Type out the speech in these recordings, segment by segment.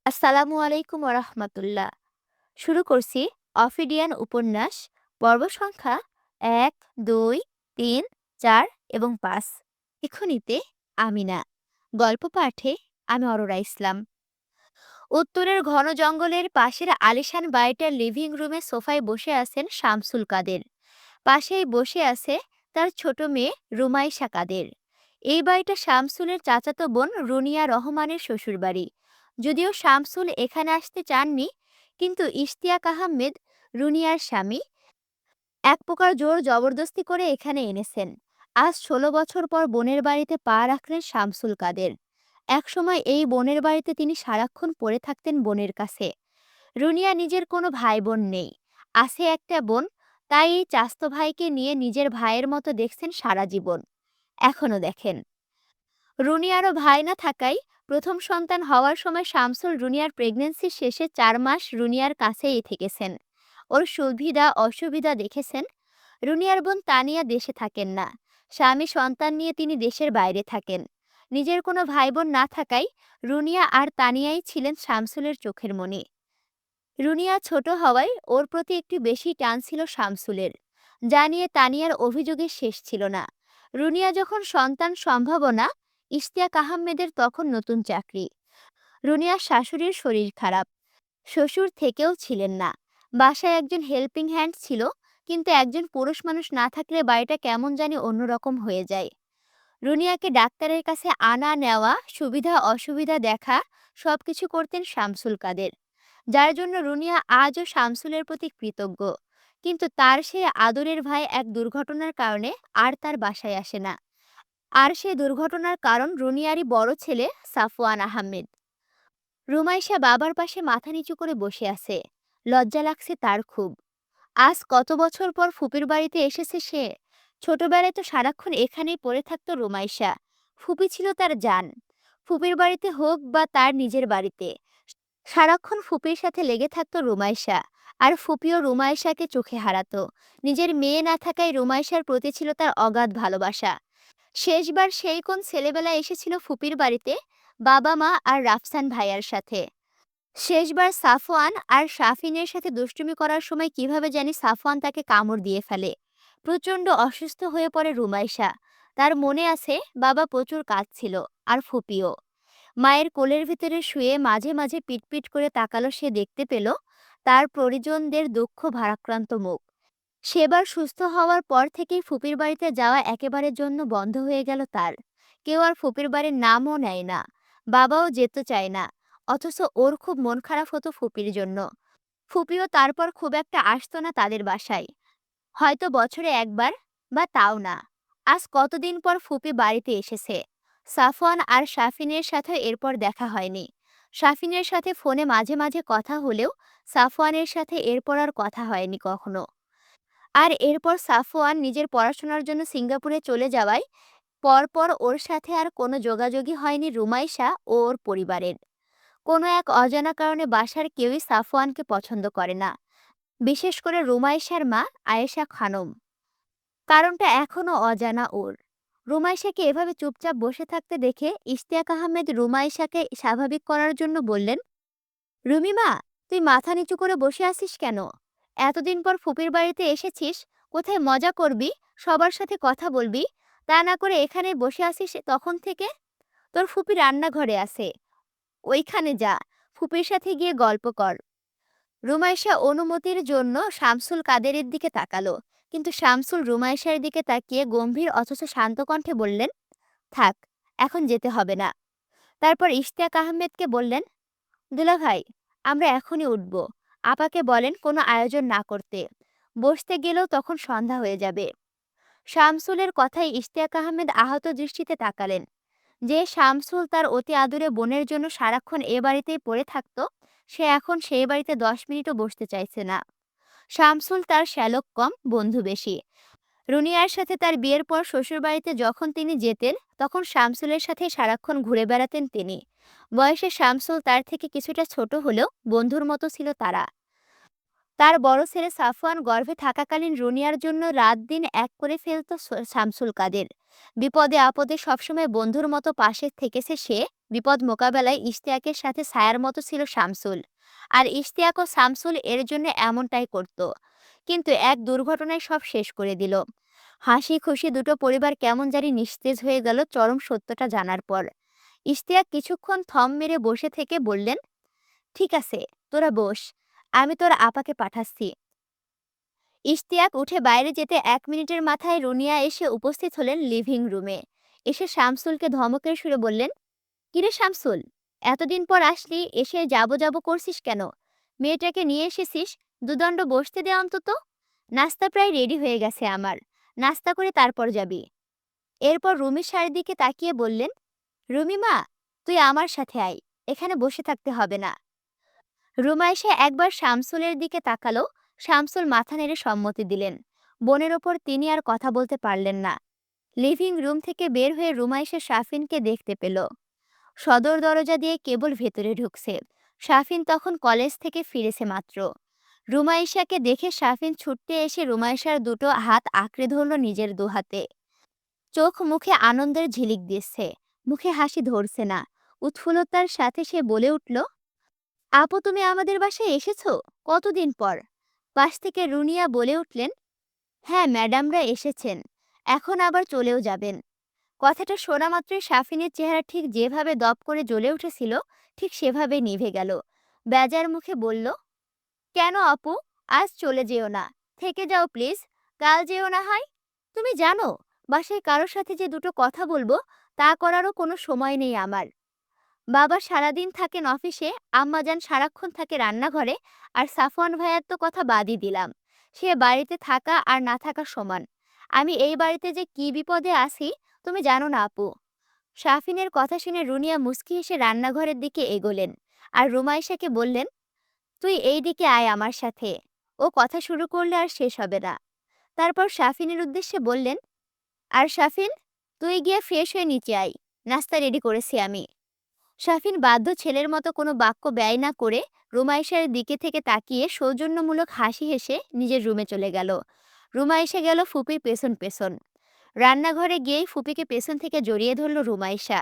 আসসালামু আলাইকুম ওরহমতুল্লাহ। শুরু করছি অফিডিয়ান উপন্যাস পর্ব সংখ্যা ১, ২, ৩, ৪ এবং ৫। এখনিতে আমিনা। গল্প পাঠে আমি অরোরা ইসলাম। উত্তরের ঘন জঙ্গলের পাশের আলিশান বাড়িটার লিভিং রুমে সোফায় বসে আছেন শামসুল কাদের। পাশেই বসে আছে তার ছোট মেয়ে রুমাইশা কাদের। এই বাড়িটা শামসুলের চাচাতো বোন রুনিয়া রহমানের শ্বশুরবাড়ি। যদিও শামসুল এখানে আসতে চাননি, কিন্তু ইশতিয়াক আহমেদ, রুনিয়ার স্বামী, এক প্রকার জোর জবরদস্তি করে এখানে এনেছেন। আজ ১৬ বছর পর বোনের বাড়িতে পা রাখলেন শামসুল কাদের। একসময় এই বোনের বাড়িতে তিনি সারাক্ষণ পড়ে থাকতেন বোনের কাছে। রুনিয়া নিজের কোনো ভাই বোন নেই, আছে একটা বোন। তাই এই চাস্তো ভাইকে নিয়ে নিজের ভাইয়ের মতো দেখছেন সারা জীবন, এখনো দেখেন। রুনিয়ারও ভাই না থাকায় প্রথম সন্তান হওয়ার সময় শামসুল রুনিয়ার প্রেগন্যান্সির শেষে ৪ মাস রুনিয়ার কাছেই থেকেছেন। ওর সুবিধা অসুবিধা দেখেছেন। রুনিয়ার বোন তানিয়া দেশে থাকেন না, স্বামী সন্তান নিয়ে তিনি দেশের বাইরে থাকেন। নিজের কোনো ভাই বোন না থাকায় রুনিয়া আর তানিয়াই ছিলেন শামসুলের চোখের মণি। রুনিয়া ছোট হওয়ায় ওর প্রতি একটু বেশি টান ছিল শামসুলের, যা নিয়ে তানিয়ার অভিযোগের শেষ ছিল না। রুনিয়া যখন সন্তান সম্ভাবনা, ইশতিয়াক আহমেদের তখন নতুন চাকরি। রুনিয়ার শাশুড়ির শরীর খারাপ, শ্বশুর থেকেও ছিলেন না। বাসায় একজন হেল্পিং হ্যান্ড ছিল, কিন্তু একজন পুরুষ মানুষ না থাকলে বাড়িটা কেমন জানি অন্যরকম হয়ে যায়। রুনিয়াকে ডাক্তারের কাছে আনা নেওয়া, সুবিধা অসুবিধা দেখা, সবকিছু করতেন শামসুল কাদের, যার জন্য রুনিয়া আজও শামসুলের প্রতি কৃতজ্ঞ। কিন্তু তার সে আদরের ভাই এক দুর্ঘটনার কারণে আর তার বাসায় আসে না। আর সে দুর্ঘটনার কারণ রুনিয়ারই বড় ছেলে সাফওয়ান আহমেদ। রুমাইশা বাবার পাশে মাথা নিচু করে বসে আছে। লজ্জা লাগছে তার খুব। আজ কত বছর পর ফুপির বাড়িতে এসেছে সে। ছোটবেলায় তো সারাক্ষণ এখানেই পড়ে থাকতো রুমাইশা। ফুপি ছিল তার জান। ফুপির বাড়িতে হোক বা তার নিজের বাড়িতে, সারাক্ষণ ফুপির সাথে লেগে থাকতো রুমাইশা। আর ফুপিও রুমাইশাকে চোখে হারাতো। নিজের মেয়ে না থাকায় রুমাইশার প্রতি ছিল তার অগাধ ভালোবাসা। শেষবার সেই কোন ছেলেবেলায় এসেছিল ফুপির বাড়িতে, বাবা মা আর রাফসান ভাইয়ার সাথে। শেষবার সাফওয়ান আর শাফিনের সাথে দুষ্টুমি করার সময় কিভাবে জানি সাফওয়ান তাকে কামড় দিয়ে ফেলে। প্রচণ্ড অসুস্থ হয়ে পড়ে রুমাইশা। তার মনে আছে বাবা প্রচুর কাঁদছিল, আর ফুপিও। মায়ের কোলের ভিতরে শুয়ে মাঝে মাঝে পিটপিট করে তাকালো, সে দেখতে পেল তার পরিজনদের দুঃখ ভারাক্রান্ত মুখ। সেবার সুস্থ হওয়ার পর থেকেই ফুপির বাড়িতে যাওয়া একেবারের জন্য বন্ধ হয়ে গেল তার। কেউ আর ফুপির বাড়ির নামও নেয় না, বাবাও যেতে চায় না। অথচ ওর খুব মন খারাপ হতো ফুপির জন্য। ফুপিও তারপর খুব একটা আসতো না তাদের বাসায়, হয়তো বছরে একবার, বা তাও না। আজ কতদিন পর ফুপি বাড়িতে এসেছে। সাফওয়ান আর শাফিনের সাথে এরপর দেখা হয়নি। শাফিনের সাথে ফোনে মাঝে মাঝে কথা হলেও সাফওয়ানের সাথে এরপর আর কথা হয়নি কখনো। আর এরপর সাফওয়ান নিজের পড়াশোনার জন্য সিঙ্গাপুরে চলে যাওয়ায় পরপর ওর সাথে আর কোনো যোগাযোগই হয়নি রুমাইশা ও ওর পরিবারের। কোনো এক অজানা কারণে বাসার কেউই সাফওয়ানকে পছন্দ করে না, বিশেষ করে রুমাইশার মা আয়েশা খানম। কারণটা এখনো অজানা ওর। রুমাইশাকে এভাবে চুপচাপ বসে থাকতে দেখে ইশতিয়াক আহমেদ রুমাইশাকে স্বাভাবিক করার জন্য বললেন, রুমিমা, তুই মাথা নিচু করে বসে আছিস কেন? এতদিন পর ফুপির বাড়িতে এসেছিস, কোথায় মজা করবি, সবার সাথে কথা বলবি, তা না করে এখানে বসে আছিস তখন থেকে। তোর ফুপি রান্নাঘরে আছে, ওইখানে যা, ফুপির সাথে গিয়ে গল্প কর। রুমাইশা অনুমতির জন্য শামসুল কাদেরের দিকে তাকালো, কিন্তু শামসুল রুমাইশার দিকে তাকিয়ে গম্ভীর অথচ শান্ত কণ্ঠে বললেন, থাক, এখন যেতে হবে না। তারপর ইশতিয়াক আহমেদকে বললেন, দুলাভাই, আমরা এখনই উঠব। আপাকে বলেন কোনো আয়োজন না করতে। বসতে গেলেও তখন সন্ধ্যা হয়ে যাবে। শামসুলের কথায় ইশতিয়াক আহমেদ আহত দৃষ্টিতে তাকালেন। যে শামসুল তার অতি আদুরে বোনের জন্য সারাক্ষণ এ বাড়িতেই পড়ে থাকত, সে এখন সেই বাড়িতে 10 মিনিটও বসতে চাইছে না। শামসুল তার শ্যালক কম, বন্ধু বেশি। রুনিয়ার সাথে তার বিয়ের পর শ্বশুরবাড়িতে যখন তিনি যেতেন, তখন শামসুলের সাথে সারাক্ষণ ঘুরে বেড়াতেন তিনি। বয়সে শামসুল তার থেকে কিছুটা ছোট হলেও বন্ধুর মতো ছিল তারা। তার বড় ছেলে সাফওয়ান গর্ভে থাকাকালীন রুনিয়ার জন্য রাত দিন এক করে ফেলত শামসুল কাদের। বিপদে আপদে সবসময় বন্ধুর মতো পাশে থেকেছে সে, বিপদ মোকাবেলায় ইশতিয়াকের সাথে ছায়ার মতো ছিল শামসুল। আর ইশতিয়াক ও শামসুল এর জন্য এমনটাই করত। কিন্তু এক দুর্ঘটনায় সব শেষ করে দিল। হাসি খুশি দুটো পরিবার কেমন জানি নিস্তেজ হয়ে গেল চরম সত্যটা জানার পর। ইশতিয়াক কিছুক্ষণ থম মেরে বসে থেকে বললেন, ঠিক আছে, তোরা বস, আমি তোর আপাকে পাঠাচ্ছি। ইশতিয়াক উঠে বাইরে যেতে ১ মিনিটের মাথায় রুনিয়া এসে উপস্থিত হলেন লিভিং রুমে। এসে শামসুলকে ধমকের সুরে বললেন, কিরে শামসুল, এতদিন পর আসলি, এসে যাবো যাবো করছিস কেন? মেয়েটাকে নিয়ে এসেছিস, দুদণ্ড বসতে দে অন্তত। নাস্তা প্রায় রেডি হয়ে গেছে আমার, নাস্তা করে তারপর যাবি। এরপর রুমির শাড়ির দিকে তাকিয়ে বললেন, রুমি মা, তুই আমার সাথে আয়, এখানে বসে থাকতে হবে না। রুমা এসে একবার শামসুলের দিকে তাকালো। শামসুল মাথা নেড়ে সম্মতি দিলেন। বোনের ওপর তিনি আর কথা বলতে পারলেন না। লিভিং রুম থেকে বের হয়ে রুমা এসে শাফিনকে দেখতে পেল। সদর দরজা দিয়ে কেবল ভেতরে ঢুকছে। শাফিন তখন কলেজ থেকে ফিরেছে মাত্র। রুমাইশাকে দেখে শাফিন ছুটতে এসে রুমাইশার দুটো হাত আঁকড়ে ধরল নিজের দুহাতে। চোখ মুখে আনন্দের ঝিলিক দিচ্ছে, মুখে হাসি ধরছে না। উৎফুল্লতার সাথে সে বলে উঠল, আপু তুমি আমাদের বাসায় এসেছো? কতদিন পর? পাশ থেকে রুনিয়া বলে উঠলেন, হ্যাঁ ম্যাডামরা এসেছেন, এখন আবার চলেও যাবেন। কথাটা শোনা মাত্রই শাফিনের চেহারা ঠিক যেভাবে দপ করে জ্বলে উঠেছিল ঠিক সেভাবে নিভে গেল। বেজার মুখে বলল, কেন আপু, আজ চলে যেও না, থেকে যাও প্লিজ, কাল যেও না হয়। তুমি জানো বাসায় কারোর সাথে যে দুটো কথা বলবো তা করারও কোনো সময় নেই আমার। বাবা সারাদিন থাকেন অফিসে, আম্মাজান সারাক্ষণ থাকে রান্নাঘরে, আর সাফওয়ান ভাইয়ার তো কথা বাদই দিলাম, সে বাড়িতে থাকা আর না থাকা সমান। আমি এই বাড়িতে যে কি বিপদে আছি তুমি জানো না আপু। শাফিনের কথা শুনে রুনিয়া মুচকি হেসে রান্নাঘরের দিকে এগোলেন আর রুমাইশাকে বললেন, তুই এই দিকে আয় আমার সাথে। ও কথা শুরু করলে আর শেষ হবে না। তারপর শাফিনের উদ্দেশ্যে বললেন, আর শাফিন, তুই গিয়ে ফ্রেশ হয়ে নিচে আয়, নাস্তা রেডি করেছি আমি। শাফিন বাধ্য ছেলের মতো কোনো বাক্য ব্যয় না করে রুমাইশার দিকে থেকে তাকিয়ে সৌজন্যমূলক হাসি হেসে নিজের রুমে চলে গেল। রুমাইশা গেল ফুপির পেছন পেছন। রান্নাঘরে গিয়েই ফুপিকে পেছন থেকে জড়িয়ে ধরল রুমাইশা।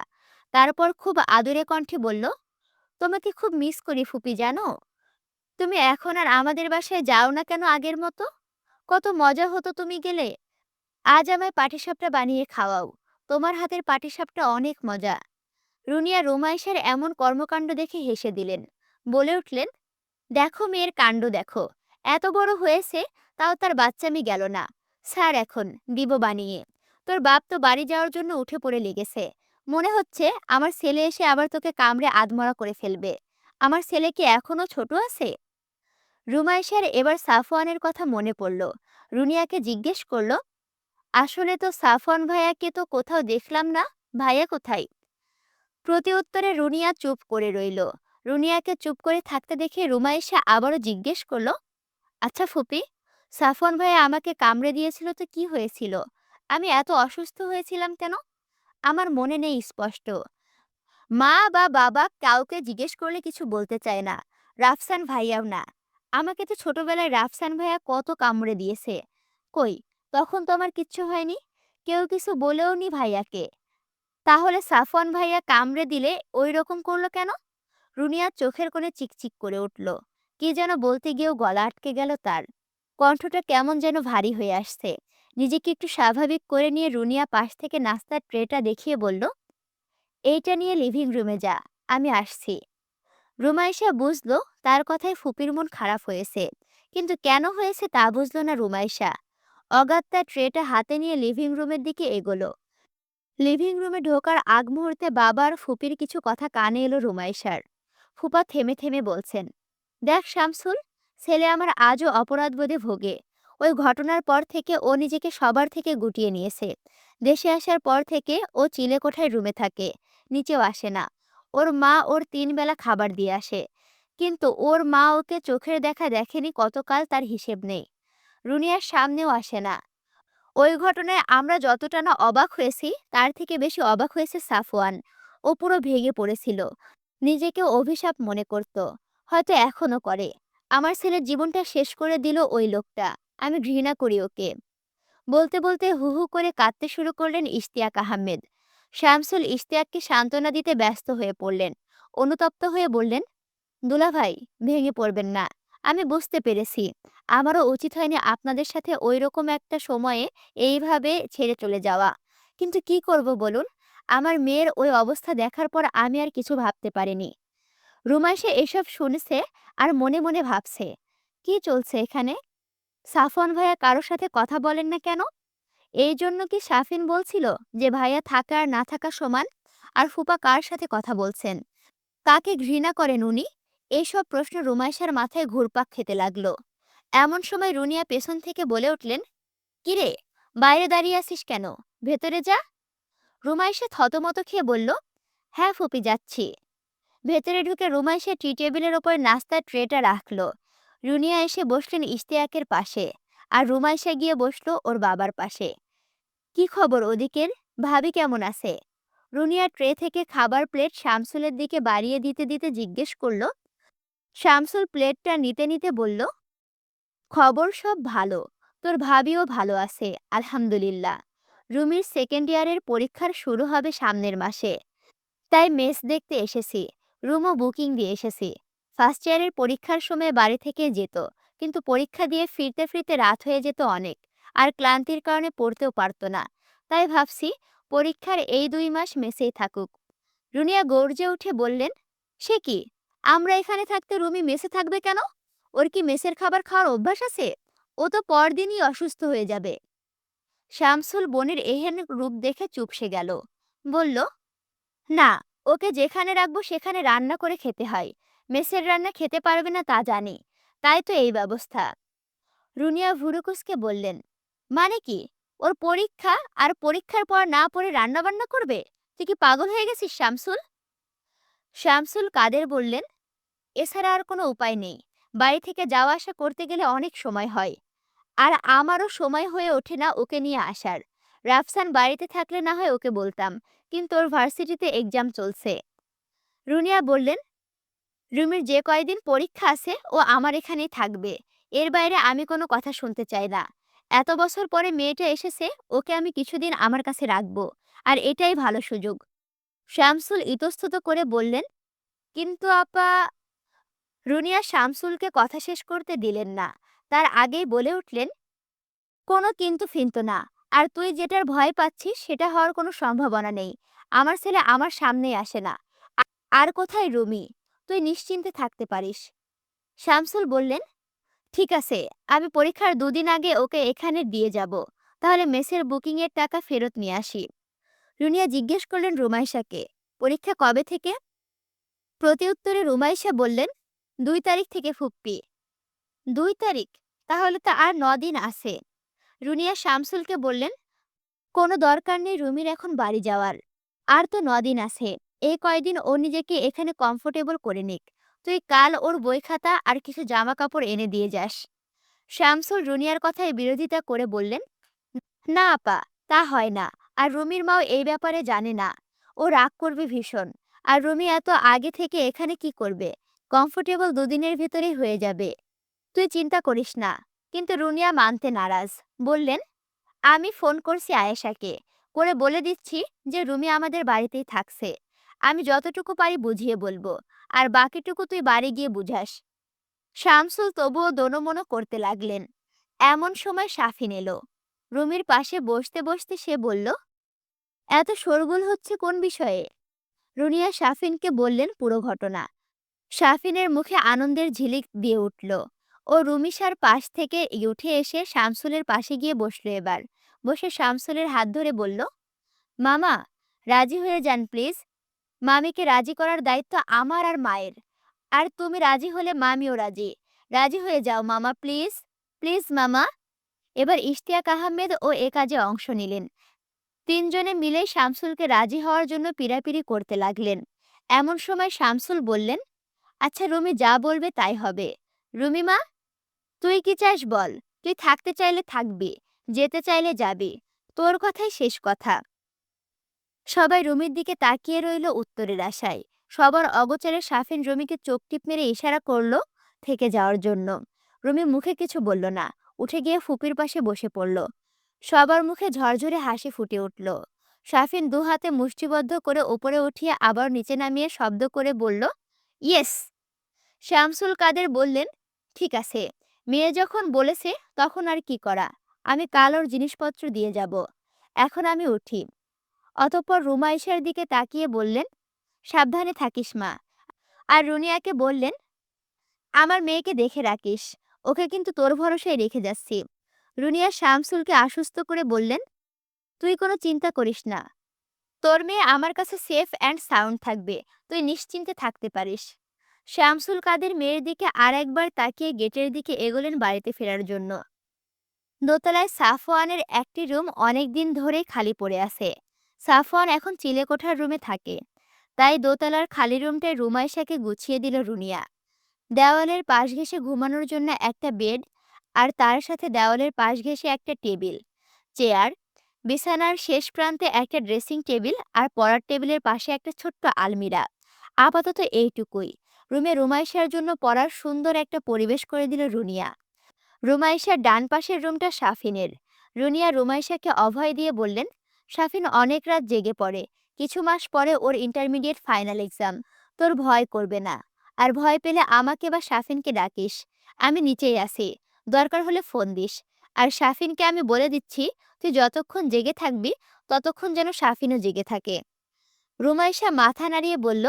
তারপর খুব আদুরে কণ্ঠে বলল, তোমাকে খুব মিস করি ফুপি জানো। তুমি এখন আর আমাদের বাসায় যাও না কেন আগের মতো? কত মজা হতো তুমি গেলে। আজ আমায় পাটিসাপটা বানিয়ে খাওয়াও, তোমার হাতের পাটিসাপটা অনেক মজা। রুনিয়া রুমাইশার এমন কর্মকাণ্ড দেখে হেসে দিলেন। বলে উঠলেন, দেখো মেয়ের কাণ্ড দেখো, এত বড় হয়েছে তাও তার বাচ্চামি গেল না। স্যার এখন দিব বানিয়ে। তোর বাপ তো বাড়ি যাওয়ার জন্য উঠে পড়ে লেগেছে। মনে হচ্ছে আমার ছেলে এসে আবার তোকে কামড়ে আধমরা করে ফেলবে। আমার ছেলে কি এখনো ছোট আছে? রুমাইশার এবার সাফওয়ানের কথা মনে পড়ল। রুনিয়াকে জিজ্ঞেস করল, আসলে তো সাফওয়ান ভাইয়াকে তো কোথাও দেখলাম না, ভাইয়া কোথায়? প্রতি উত্তরে রুনিয়া চুপ করে রইল। রুনিয়াকে চুপ করে থাকতে দেখে রুমাইশা আবারও জিজ্ঞেস করল, আচ্ছা ফুপি, সাফওয়ান ভাইয়া আমাকে কামড়ে দিয়েছিল তো কি হয়েছিল? আমি এত অসুস্থ হয়েছিলাম কেন? আমার মনে নেই স্পষ্ট। মা বা বাবা কাউকে জিজ্ঞেস করলে কিছু বলতে চায় না, রাফসান ভাইয়াও না। আমাকে তো ছোটবেলায় রাফসান ভাইয়া কত কামড়ে দিয়েছে। কই, তখন তো আমার কিচ্ছু হয়নি, কেউ কিছু বলেও নি ভাইয়াকে। তাহলে সাফওয়ান ভাইয়া কামড়ে দিলে ওই রকম করলো কেন? রুনিয়ার চোখের কোণে চিকচিক করে উঠল। কি যেন বলতে গিয়েও গলা আটকে গেল তার। কণ্ঠটা কেমন যেন ভারী হয়ে আসছে। নিজেকে একটু স্বাভাবিক করে নিয়ে রুনিয়া পাশ থেকে নাস্তার ট্রেটা দেখিয়ে বলল, এইটা নিয়ে লিভিং রুমে যা, আমি আসছি। রুমাইশা বুঝলো তার কথায় ফুপির মন খারাপ হয়েছে, কিন্তু কেন হয়েছে তা বুঝলো না রুমাইশা। অগাত্যা ট্রেটা হাতে নিয়ে লিভিং রুমের দিকে এগোলো। লিভিং রুমে ঢোকার আগ মুহূর্তে বাবা আর ফুপির কিছু কথা কানে এলো রুমাইশার। ফুপা থেমে থেমে বলছেন, দেখ শামসুল, ছেলে আমার আজও অপরাধবোধে ভোগে। ওই ঘটনার পর থেকে ও নিজেকে সবার থেকে গুটিয়ে নিয়েছে। দেশে আসার পর থেকে ও চিলেকোঠায় রুমে থাকে, নিচেও আসে না। ওর মা ওর ৩ বেলা খাবার দিয়ে আসে, কিন্তু ওর মা ওকে চোখের দেখা দেখেনি কতকাল তার হিসেব নেই। রুনিয়ার সামনেও আসে না। ওই ঘটনায় আমরা যতটা না অবাক হয়েছি তার থেকে বেশি অবাক হয়েছে সাফওয়ান। ও পুরো ভেঙে পড়েছিল, নিজেকে অভিশাপ মনে করত, হয়তো এখনো করে। আমার ছেলের জীবনটা শেষ করে দিল ওই লোকটা, আমি ঘৃণা করি ওকে। বলতে বলতে হু হু করে কাঁদতে শুরু করলেন ইশতিয়াক আহমেদ। শামসুল ইশতিয়াককে সান্ত্বনা দিতে ব্যস্ত হয়ে পড়লেন। অনুতপ্ত হয়ে বললেন, দুলাভাই, ভেঙে পড়বেন না। আমি বুঝতে পেরেছি আমারও উচিত হয়নি আপনাদের সাথে ওইরকম একটা সময়ে এইভাবে ছেড়ে চলে যাওয়া। কিন্তু কি করব বলুন? আমার মেয়ের ওই অবস্থা দেখার পর আমি আর কিছু ভাবতে পারিনি। রুমাইশা এসব শুনেছে আর মনে মনে ভাবছে, কি চলছে এখানে? সাফওয়ান ভাইয়া কারোর সাথে কথা বলেন না কেন? এই জন্য কি সাফিন বলছিল যে ভাইয়া থাকা আর না থাকা সমান? আর ফুপা কার সাথে কথা বলছেন? কাকে ঘৃণা করেন উনি? এইসব প্রশ্ন রুমাইশার মাথায় ঘুরপাক খেতে লাগলো। এমন সময় রুনিয়া পেছন থেকে বলে উঠলেন, কিরে, বাইরে দাঁড়িয়ে আছিস কেন? ভেতরে যা। রুমাইশা থতমত খেয়ে বলল, হ্যাঁ ফুপি, যাচ্ছি। ভেতরে ঢুকে রুমাইশা টি টেবিলের ওপর নাস্তার ট্রেটা রাখলো। রুনিয়া এসে বসলেন ইশতিয়াকের পাশে, আর রুমাইশা গিয়ে বসলো ওর বাবার পাশে। কি খবর ওদিকের? ভাবি কেমন আছে? রুনিয়া ট্রে থেকে খাবার প্লেট শামসুলের দিকে বাড়িয়ে দিতে দিতে জিজ্ঞেস করলো। শামসুল প্লেটটা নিতে নিতে বলল, খবর সব ভালো। তোর ভাবিও ভালো আছে, আলহামদুলিল্লাহ। রুমির সেকেন্ড ইয়ারের পরীক্ষার শুরু হবে সামনের মাসে, তাই মেস দেখতে এসেছি। রুমও বুকিং দিয়ে এসেছি। ফার্স্ট ইয়ারের পরীক্ষার সময় বাড়ি থেকে যেত, কিন্তু পরীক্ষা দিয়ে ফিরতে ফিরতে রাত হয়ে যেত অনেক, আর ক্লান্তির কারণে পড়তেও পারতো না। তাই ভাবছি পরীক্ষার এই 2 মাস মেসেই থাকুক। রুনিয়া গর্জে উঠে বললেন, সে কি? আমরা এখানে থাকতে রুমি মেসে থাকবে কেন? ওর কি মেসের খাবার খাওয়ার অভ্যাস আছে? ও তো পরদিনই অসুস্থ হয়ে যাবে। শামসুল বোনের এহেন রূপ দেখে চুপসে গেল। বলল, না, ওকে যেখানে রাখবো সেখানে রান্না করে খেতে হয়। মেসের রান্না খেতে পারবে না তা জানি, তাই তো এই ব্যবস্থা। রুনিয়া ভুরুকুসকে বললেন, মানে কি? ওর পরীক্ষা, আর পরীক্ষার পর না পড়ে রান্না বান্না করবে? তুই কি পাগল হয়ে গেছিস শামসুল? শামসুল কাদের বললেন, এছাড়া আর কোনো উপায় নেই। বাড়ি থেকে যাওয়া আসা করতে গেলে অনেক সময় হয়, আর আমারও সময় হয়ে ওঠে না ওকে নিয়ে আসার। রাফসান বাড়িতে থাকলে না হয় ওকে বলতাম, কিন্তু ওর ভার্সিটিতে এক্সাম চলছে। রুনিয়া বললেন, রুমির যে কয়দিন পরীক্ষা আছে ও আমার এখানেই থাকবে। এর বাইরে আমি কোনো কথা শুনতে চাই না। এত বছর পরে মেয়েটা এসেছে, ওকে আমি কিছুদিন আমার কাছে রাখবো, আর এটাই ভালো সুযোগ। শামসুল ইতস্তত করে বললেন, কিন্তু আপা। রুনিয়া শামসুলকে কথা শেষ করতে দিলেন না, তার আগেই বলে উঠলেন, কোনো কিন্তু ফিন্তু না। আর তুই যেটার ভয় পাচ্ছিস সেটা হওয়ার কোনো সম্ভাবনা নেই। আমার ছেলে আমার সামনেই আসে না। আর কোথায় রুমি? তুই নিশ্চিন্তে থাকতে পারিস। শামসুল বললেন, ঠিক আছে, আমি পরীক্ষার 2 দিন আগে ওকে এখানে দিয়ে যাব। তাহলে মেসের বুকিং এর টাকা ফেরত নিয়ে আসি। রুনিয়া জিজ্ঞেস করলেন রুমাইশাকে, পরীক্ষা কবে থেকে? প্রতি উত্তরে রুমাইশা বললেন, 2 তারিখ থেকে ফুপ্পি। 2 তারিখ? তাহলে তো আর 9 দিন আছে। রুনিয়া শামসুলকে বললেন, কোনো দরকার নেই রুমির এখন বাড়ি যাওয়ার। আর তো 9 দিন আছে। এই কয়দিন ও নিজেকে এখানে কমফোর্টেবল করে নিক। তুই কাল ওর বই খাতা আর কিছু জামা কাপড় এনে দিয়ে যাস। শামসুল রুনিয়ার কথায় বিরোধিতা করে বললেন, না আপা, তা হয় না। আর রুমির মাও এই ব্যাপারে জানে না। ও রাগ করবে ভীষণ। আর রুমি এত আগে থেকে এখানে কি করবে? কমফোর্টেবল 2 দিনের ভেতরেই হয়ে যাবে। তুই চিন্তা করিস না। কিন্তু রুনিয়া মানতে নারাজ। বললেন, আমি ফোন করছি আয়েশাকে, করে বলে দিচ্ছি যে রুমি আমাদের বাড়িতেই থাকছে। আমি যতটুকু পারি বুঝিয়ে বলবো, আর বাকিটুকু তুই বাড়ি গিয়ে বুঝাস। শামসুল তবুও দোনোমনো করতে লাগলেন। এমন সময় শাফিন এলো। রুমির পাশে বসতে বসতে সে বলল, এত শোরগোল হচ্ছে কোন বিষয়ে? রুনিয়া শাফিনকে বললেন পুরো ঘটনা। শাফিনের মুখে আনন্দের ঝিলিক দিয়ে উঠল। ও রুমিশার পাশ থেকে উঠে এসে শামসুলের পাশে গিয়ে বসলো। এবার বসে শামসুলের হাত ধরে বলল, মামা, রাজি হয়ে যান প্লিজ। মামিকে রাজি করার দায়িত্ব আমার আর মায়ের। আর তুমি রাজি হলে মামিও রাজি। রাজি হয়ে যাও মামা, প্লিজ। প্লিজ মামা। এবার ইশতিয়াক আহমেদ ও এ কাজে অংশ নিলেন। 3 জনে মিলে শামসুলকে রাজি হওয়ার জন্য পীড়াপিড়ি করতে লাগলেন। এমন সময় শামসুল বললেন, আচ্ছা রুমি যা বলবে তাই হবে। রুমি মা, তুই কি চাস বল। তুই থাকতে চাইলে থাকবি, যেতে চাইলে যাবি। তোর কথাই শেষ কথা। সবাই রুমির দিকে তাকিয়ে রইল উত্তরের আশায়। সবার অগোচরে শাফিন রুমিকে চোখ টিপ মেরে ইশারা করলো থেকে যাওয়ার জন্য। রুমি মুখে কিছু বলল না, উঠে গিয়ে ফুপির পাশে বসে পড়ল। সবার মুখে ঝরঝরে হাসি ফুটে উঠল। শাফিন দুহাতে মুষ্টিবদ্ধ করে উপরে উঠিয়ে আবার নিচে নামিয়ে শব্দ করে বলল, ইয়েস। শামসুল কাদের বললেন, ঠিক আছে, মেয়ে যখন বলেছে তখন আর কি করা। আমি কাল ওর জিনিসপত্র দিয়ে যাব। এখন আমি উঠি। অতঃপর রুমাইশার দিকে তাকিয়ে বললেন, সাবধানে থাকিস মা। আর রুনিয়াকে বললেন, আমার মেয়েকে দেখে রাখিস। ওকে কিন্তু তোর ভরসায় রেখে যাচ্ছি। রুনিয়া শামসুলকে আশ্বস্ত করে বললেন, তুই কোনো চিন্তা করিস না। তোর মেয়ে আমার কাছে সেফ অ্যান্ড সাউন্ড থাকবে। তুই নিশ্চিন্তে থাকতে পারিস। শামসুল কাদের মেয়ের দিকে আর একবার তাকিয়ে গেটের দিকে এগোলেন বাড়িতে ফেরার জন্য। দোতলায় সাফওয়ানের একটি রুম অনেক দিন ধরেই খালি পড়ে আছে। সাফওয়ান এখন চিলেকোঠার রুমে থাকে, তাই দোতলার খালি রুমটায় রুমাইশাকে গুছিয়ে দিল রুনিয়া। দেওয়ালের পাশ ঘেঁষে ঘুমানোর জন্য একটা বেড, আর তার সাথে দেওয়ালের পাশ ঘেঁষে একটা টেবিল, চেয়ার, বিছানার শেষ প্রান্তে একটা ড্রেসিং টেবিল আর পড়ার টেবিলের পাশে একটা ছোট্ট আলমিরা। আপাতত এইটুকুই। রুমে রুমাইশার জন্য পড়ার সুন্দর একটা পরিবেশ করে দিল রুনিয়া। রুমাইশার ডান পাশের রুমটা শাফিনের। রুনিয়া রুমাইশাকে অভয় দিয়ে বললেন, শাফিন অনেক রাত জেগে পড়ে। কিছু মাস পরে ওর ইন্টারমিডিয়েট ফাইনাল এক্সাম। তোর ভয় করবে না। আর ভয় পেলে আমাকে বা শাফিনকে ডাকিস। আমি নিচেই আছি। দরকার হলে ফোন দিস। আর শাফিনকে আমি বলে দিচ্ছি, তুই যতক্ষণ জেগে থাকবি ততক্ষণ যেন শাফিনও জেগে থাকে। রুমাইশা মাথা নাড়িয়ে বলল,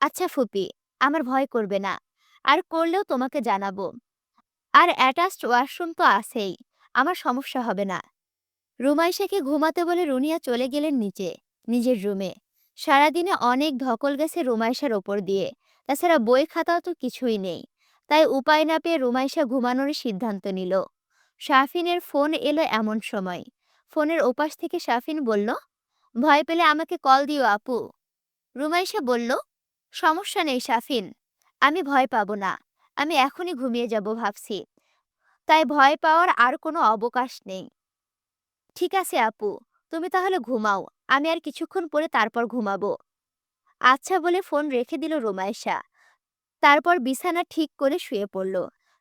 আচ্ছা ফুপি, আমার ভয় করবে না। আর করলেও তোমাকে জানাবো। আর অ্যাটাচড ওয়াশরুম তো আছেই। আমার সমস্যা হবে না। রুমাইশাকে ঘুমাতে বলে রুনিয়া চলে গেলেন নিচে, নিজের রুমে। সারাদিনে অনেক ধকল গেছে রুমাইশার ওপর দিয়ে। তাছাড়া বই খাতাও তো কিছুই নেই। তাই উপায় না পেয়ে রুমাইশা ঘুমানোর সিদ্ধান্ত নিল। শাফিনের ফোন এলো এমন সময়। ফোনের ওপাশ থেকে শাফিন বলল, ভয় পেলে আমাকে কল দিও আপু। রুমাইশা বলল, সমস্যা নেই শাফিন, আমি ভয় পাবো না। আমি এখনই ঘুমিয়ে যাব ভাবছি। তাই ভয় পাওয়ার আর কোনো অবকাশ নেই। ঠিক আছে আপু, তুমি তাহলে ঘুমাও। আমি আর কিছুক্ষণ পরে তারপর ঘুমাবো। আচ্ছা বলে ফোন রেখে দিল রুমাইশা। তারপর বিছানা ঠিক করে শুয়ে পড়ল।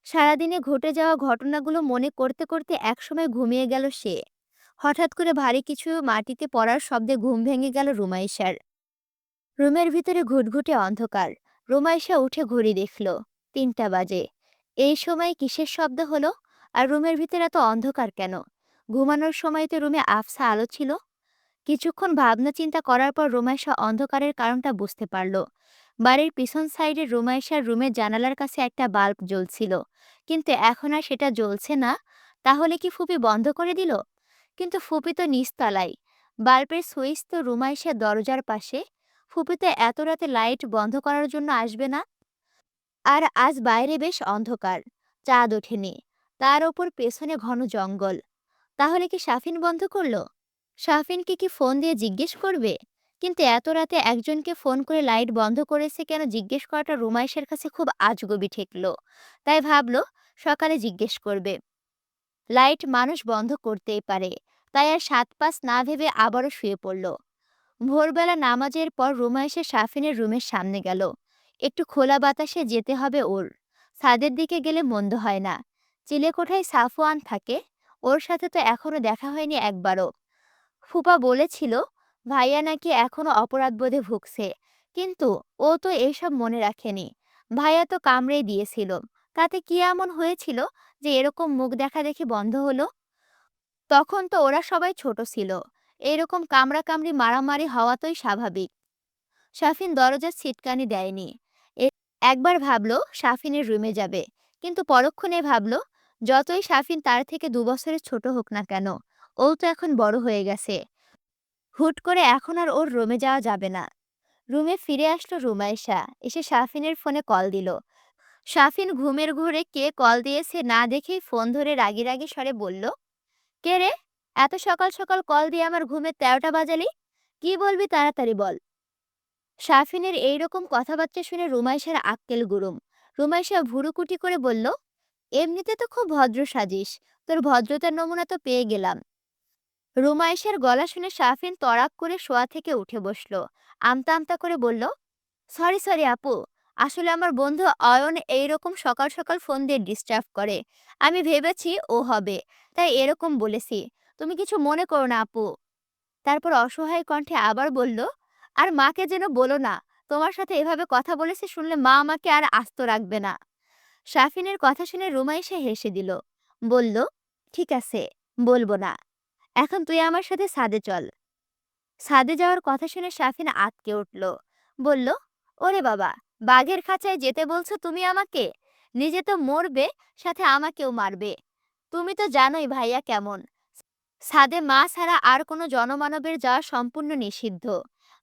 সারাদিনে ঘটে যাওয়া ঘটনাগুলো মনে করতে করতে একসময় ঘুমিয়ে গেল সে। হঠাৎ করে ভারী কিছু মাটিতে পড়ার শব্দে ঘুম ভেঙে গেল রুমাইশার। রুমের ভিতরে ঘুটঘুটে অন্ধকার। রুমাইশা উঠে ঘড়ি দেখল, ৩টা বাজে। এই সময় কিসের শব্দ হলো? আর রুমের ভিতরে এত অন্ধকার কেন? ঘুমানোর সময় তো রুমে আবছা আলো ছিল। কিছুক্ষণ ভাবনা চিন্তা করার পর রুমাইশা অন্ধকারের কারণটা বুঝতে পারল। বাড়ির পিছন সাইডে রুমাইশার রুমের জানালার কাছে একটা বাল্ব জ্বলছিল, কিন্তু এখন আর সেটা জ্বলছে না। তাহলে কি ফুপি বন্ধ করে দিল? কিন্তু ফুপি তো নিচতলায়। বাল্বের সুইচ তো রুমাইশার দরজার পাশে। ফুপি তো এত রাতে লাইট বন্ধ করার জন্য আসবে না। আর আজ বাইরে বেশ অন্ধকার, চাঁদ ওঠেনি। তার ওপর পেছনে ঘন জঙ্গল। তাহলে কি শাফিন বন্ধ করলো? শাফিনকে কি ফোন দিয়ে জিজ্ঞেস করবে? কিন্তু এত রাতে একজনকে ফোন করে লাইট বন্ধ করেছে কেন জিজ্ঞেস করাটা রুমাইশের কাছে খুব আজগুবি ঠেকলো। তাই ভাবলো সকালে জিজ্ঞেস করবে। লাইট মানুষ বন্ধ করতেই পারে। তাই আর সাত পাঁচ না ভেবে আবারও শুয়ে পড়ল। ভোরবেলা নামাজের পর রুমা এসে শাফিনের রুমের সামনে গেল। একটু খোলা বাতাসে যেতে হবে ওর। ছাদের দিকে গেলে মন্দ হয় না। চিলেকোঠায় সাফওয়ান থাকে। ওর সাথে তো এখনো দেখা হয়নি একবারও। ফুপা বলেছিল ভাইয়া নাকি এখনো অপরাধবোধে ভুগছে। কিন্তু ও তো এইসব মনে রাখেনি। ভাইয়া তো কামড়েই দিয়েছিল। তাতে কি এমন হয়েছিল যে এরকম মুখ দেখা দেখি বন্ধ হলো? তখন তো ওরা সবাই ছোট ছিল। এরকম কামড়াকামড়ি মারামারি হওয়াতই স্বাভাবিক। শাফিন দরজার ছিটকানি দেয়নি। একবার ভাবলো শাফিনের রুমে যাবে, কিন্তু পরক্ষণে ভাবলো যতই শাফিন তার থেকে ২ বছরের ছোট হোক না কেন, ও তো এখন বড় হয়ে গেছে। হুট করে এখন আর ওর রুমে যাওয়া যাবে না। রুমে ফিরে আসলো রুমাইশা। এসে শাফিনের ফোনে কল দিল। শাফিন ঘুমের ঘোরে কে কল দিয়েছে না দেখেই ফোন ধরে রাগী রাগী স্বরে বলল, কে রে? এত সকাল সকাল কল দিয়ে আমার ঘুমের ১৩টা বাজালি। কি বলবি তাড়াতাড়ি বল। শাফিনের এইরকম কথাবার্তা শুনে রুমাইশার আক্কেল গুরুম। রুমাইশা ভুরুকুটি করে বলল, এমনিতে তো খুব ভদ্র সাজিস। তোর ভদ্রতার নমুনা তো পেয়ে গেলাম। রুমাইশার গলা শুনে শাফিন তড়াক করে শোয়া থেকে উঠে বসল। আমতা আমতা করে বলল, সরি সরি আপু, আসলে আমার বন্ধু অয়ন এইরকম সকাল সকাল ফোন দিয়ে ডিস্টার্ব করে। আমি ভেবেছি ও হবে, তাই এরকম বলেছি। তুমি কিছু মনে করো না আপু। তারপর অসহায় কণ্ঠে আবার বলল, আর মাকে যেন বলো না, তোমার সাথে এভাবে কথা বলেছে শুনলে মা আমাকে আর আস্ত রাখবে না। শাফিনের কথা শুনে রুমাইশা হেসে দিল। বলল, ঠিক আছে, বলবো না। এখন তুই আমার সাথে ছাদে চল। ছাদে যাওয়ার কথা শুনে শাফিন আঁতকে উঠল। বলল, ওরে বাবা, বাঘের খাঁচায় যেতে বলছো তুমি আমাকে? নিজে তো মরবে, সাথে আমাকেও মারবে। তুমি তো জানোই ভাইয়া কেমন। ছাদে মা ছাড়া আর কোনো জনমানবের যাওয়া সম্পূর্ণ নিষিদ্ধ।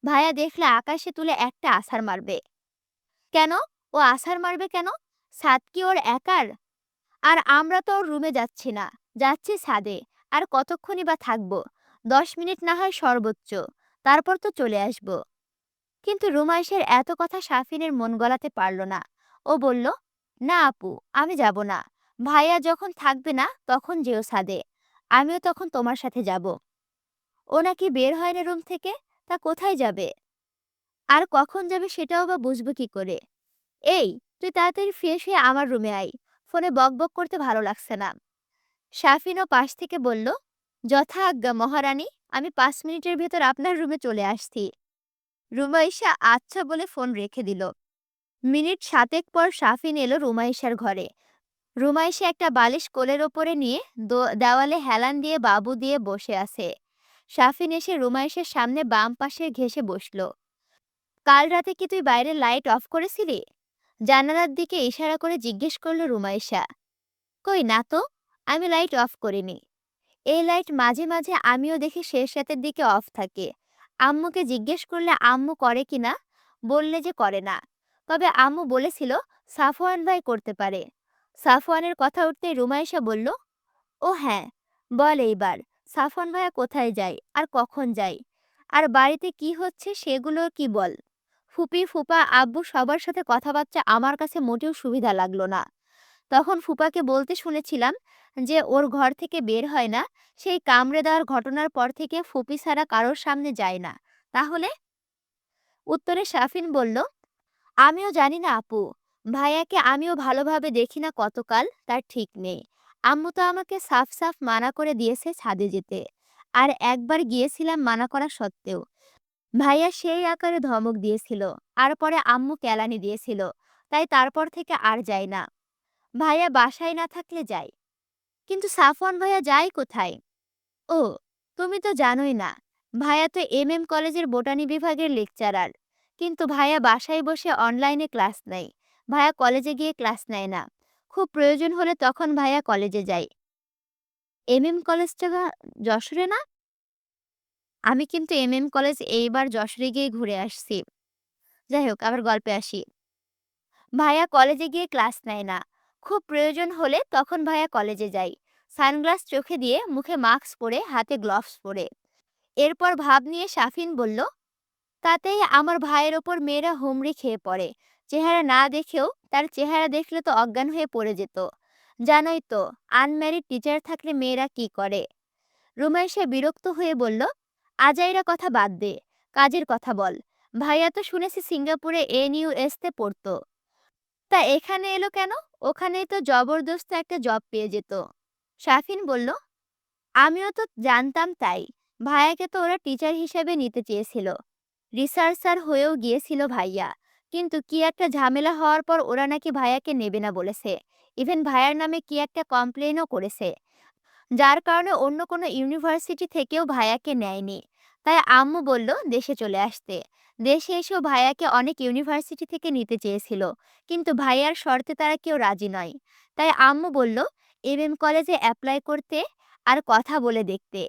ভাইয়া দেখলে আকাশে তুলে একটা আছাড় মারবে। কেন? ও আছাড় মারবে কেন? ছাদ কি ওর একার? আর আমরা তো ওর রুমে যাচ্ছি না, যাচ্ছি ছাদে। আর কতক্ষণই বা থাকবো? 10 মিনিট না হয় সর্বোচ্চ, তারপর তো চলে আসবো। কিন্তু রুমাইশের এত কথা শাফিনের মন গলাতে পারল না। ও বলল, না আপু, আমি যাব না। ভাইয়া যখন থাকবে না তখন যেও ছাদে, আমিও তখন তোমার সাথে যাব। ও নাকি বের হয় না রুম থেকে, তা কোথায় যাবে? আর কখন যাবে সেটাও বা বুঝবো কি করে? এই, তুই তাড়াতাড়ি ফ্রেশ হয়ে আমার রুমে আয়। ফোনে বকবক করতে ভালো লাগছে না। শাফিনও পাশ থেকে বলল, যথা আজ্ঞা মহারানী, আমি 5 মিনিটের ভেতর আপনার রুমে চলে আসছি। রুমাইশা আচ্ছা বলে ফোন রেখে দিল। মিনিট 7 পর শাফিন এলো রুমাইশার ঘরে। রুমাইশা একটা বালিশ কোলের ওপরে নিয়ে দেওয়ালে হেলান দিয়ে বাবু দিয়ে বসে আছে। শাফিন এসে রুমাইশার সামনে বাম পাশে ঘেঁষে বসল। কাল রাতে কি তুই বাইরের লাইট অফ করেছিলি? জানালার দিকে ইশারা করে জিজ্ঞেস করল রুমাইশা। কই না তো, আমি লাইট অফ করিনি। এই লাইট মাঝে মাঝে আমিও দেখি শেষ রাতের দিকে অফ থাকে। আম্মুকে জিজ্ঞেস করলে আম্মু করে কিনা, বললে যে করে না। তবে আম্মু বলেছিল সাফওয়ান ভাই করতে পারে। সাফওয়ানের কথা উঠতেই রুমাইশা বলল, ও হ্যাঁ, বল এইবার, সাফওয়ান ভাইয়া কোথায় যায় আর কখন যায়? আর বাড়িতে কি হচ্ছে সেগুলো কি বল। ফুপি ফুপা আব্বু সবার সাথে কথাবার্তা আমার কাছে মোটেও সুবিধা লাগলো না। তখন ফুপাকে বলতে শুনেছিলাম যে ওর ঘর থেকে বের হয় না, সেই কামড়ে দেওয়ার ঘটনার পর থেকে ফুপি ছাড়া কারোর সামনে যায় না। তাহলে? উত্তরে শাফিন বলল, আমিও জানি না আপু। ভাইয়াকে আমিও ভালোভাবে দেখি না কতকাল, তার ঠিক নেই। আম্মু তো আমাকে সাফ সাফ মানা করে দিয়েছে ছাদে যেতে। আর একবার গিয়েছিলাম মানা করা সত্ত্বেও। ভাইয়া সেই আকারে ধমক দিয়েছিল। আর পরে আম্মু কেলানি দিয়েছিল। তাই তারপর থেকে আর যাই না। ভাইয়া বাসায় না থাকলে যাই। কিন্তু সাফওয়ান ভাইয়া যায় কোথায়? ও, তুমি তো জানোই না। ভাইয়া তো কলেজের বোটানি বিভাগের লেকচারার। কিন্তু ভাইয়া বাসায় বসে অনলাইনে ক্লাস নেয়। ভাইয়া কলেজে গিয়ে ক্লাস নেয় না। খুব প্রয়োজন হলে তখন ভাইয়া কলেজে যায়। কলেজটা যশোরে না? আমি কিন্তু কলেজ এইবার যশোরে গিয়ে ঘুরে আসছি। যাই হোক, আবার গল্পে আসি। ভাইয়া কলেজে গিয়ে ক্লাস নেয় না। খুব প্রয়োজন হলে তখন ভাইয়া কলেজে যায়। সানগ্লাস চোখে দিয়ে, মুখে মাস্ক পরে, হাতে গ্লাভস পরে। এরপর ভাব নিয়ে শাফিন বলল, তাতেই আমার ভাইয়ের ওপর মেয়েরা হুমড়ি খেয়ে পড়ে। চেহারা না দেখেও, তার চেহারা দেখলে তো অজ্ঞান হয়ে পড়ে যেত। জানোই তো, আনম্যারিড টিচার থাকলে মেয়েরা কি করে। রুমাইশা বিরক্ত হয়ে বলল, আজাইরা কথা বাদ দে, কাজের কথা বল। ভাইয়া তো শুনেছি সিঙ্গাপুরে NUS তে পড়তো। তা এখানে এলো কেন? ওখানেই তো জবরদস্ত একটা জব পেয়ে যেত। শাফিন বলল, আমিও তো জানতাম তাই। ভাইয়াকে তো ওরা টিচার হিসেবে নিতে চেয়েছিল। রিসার্চার হয়েও গিয়েছিল ভাইয়া। কিন্তু কি একটা ঝামেলা হওয়ার পর ওরা নাকি ভাইয়াকে নেবে না বলেছে। ইভেন ভাইয়ার নামে কি একটা কমপ্লেনও করেছে। যার কারণে অন্য কোনো ইউনিভার্সিটি থেকেও ভাইয়াকে নেয়নি। তাই আম্মু বলল দেশে চলে আসতে। দেশে এসেও ভাইয়াকে অনেক ইউনিভার্সিটি থেকে নিতে চেয়েছিল। কিন্তু ভাইয়ার শর্তে তারা কেউ রাজি নয়। তাই আম্মু বলল কলেজে অ্যাপ্লাই করতে আর কথা বলে দেখতে।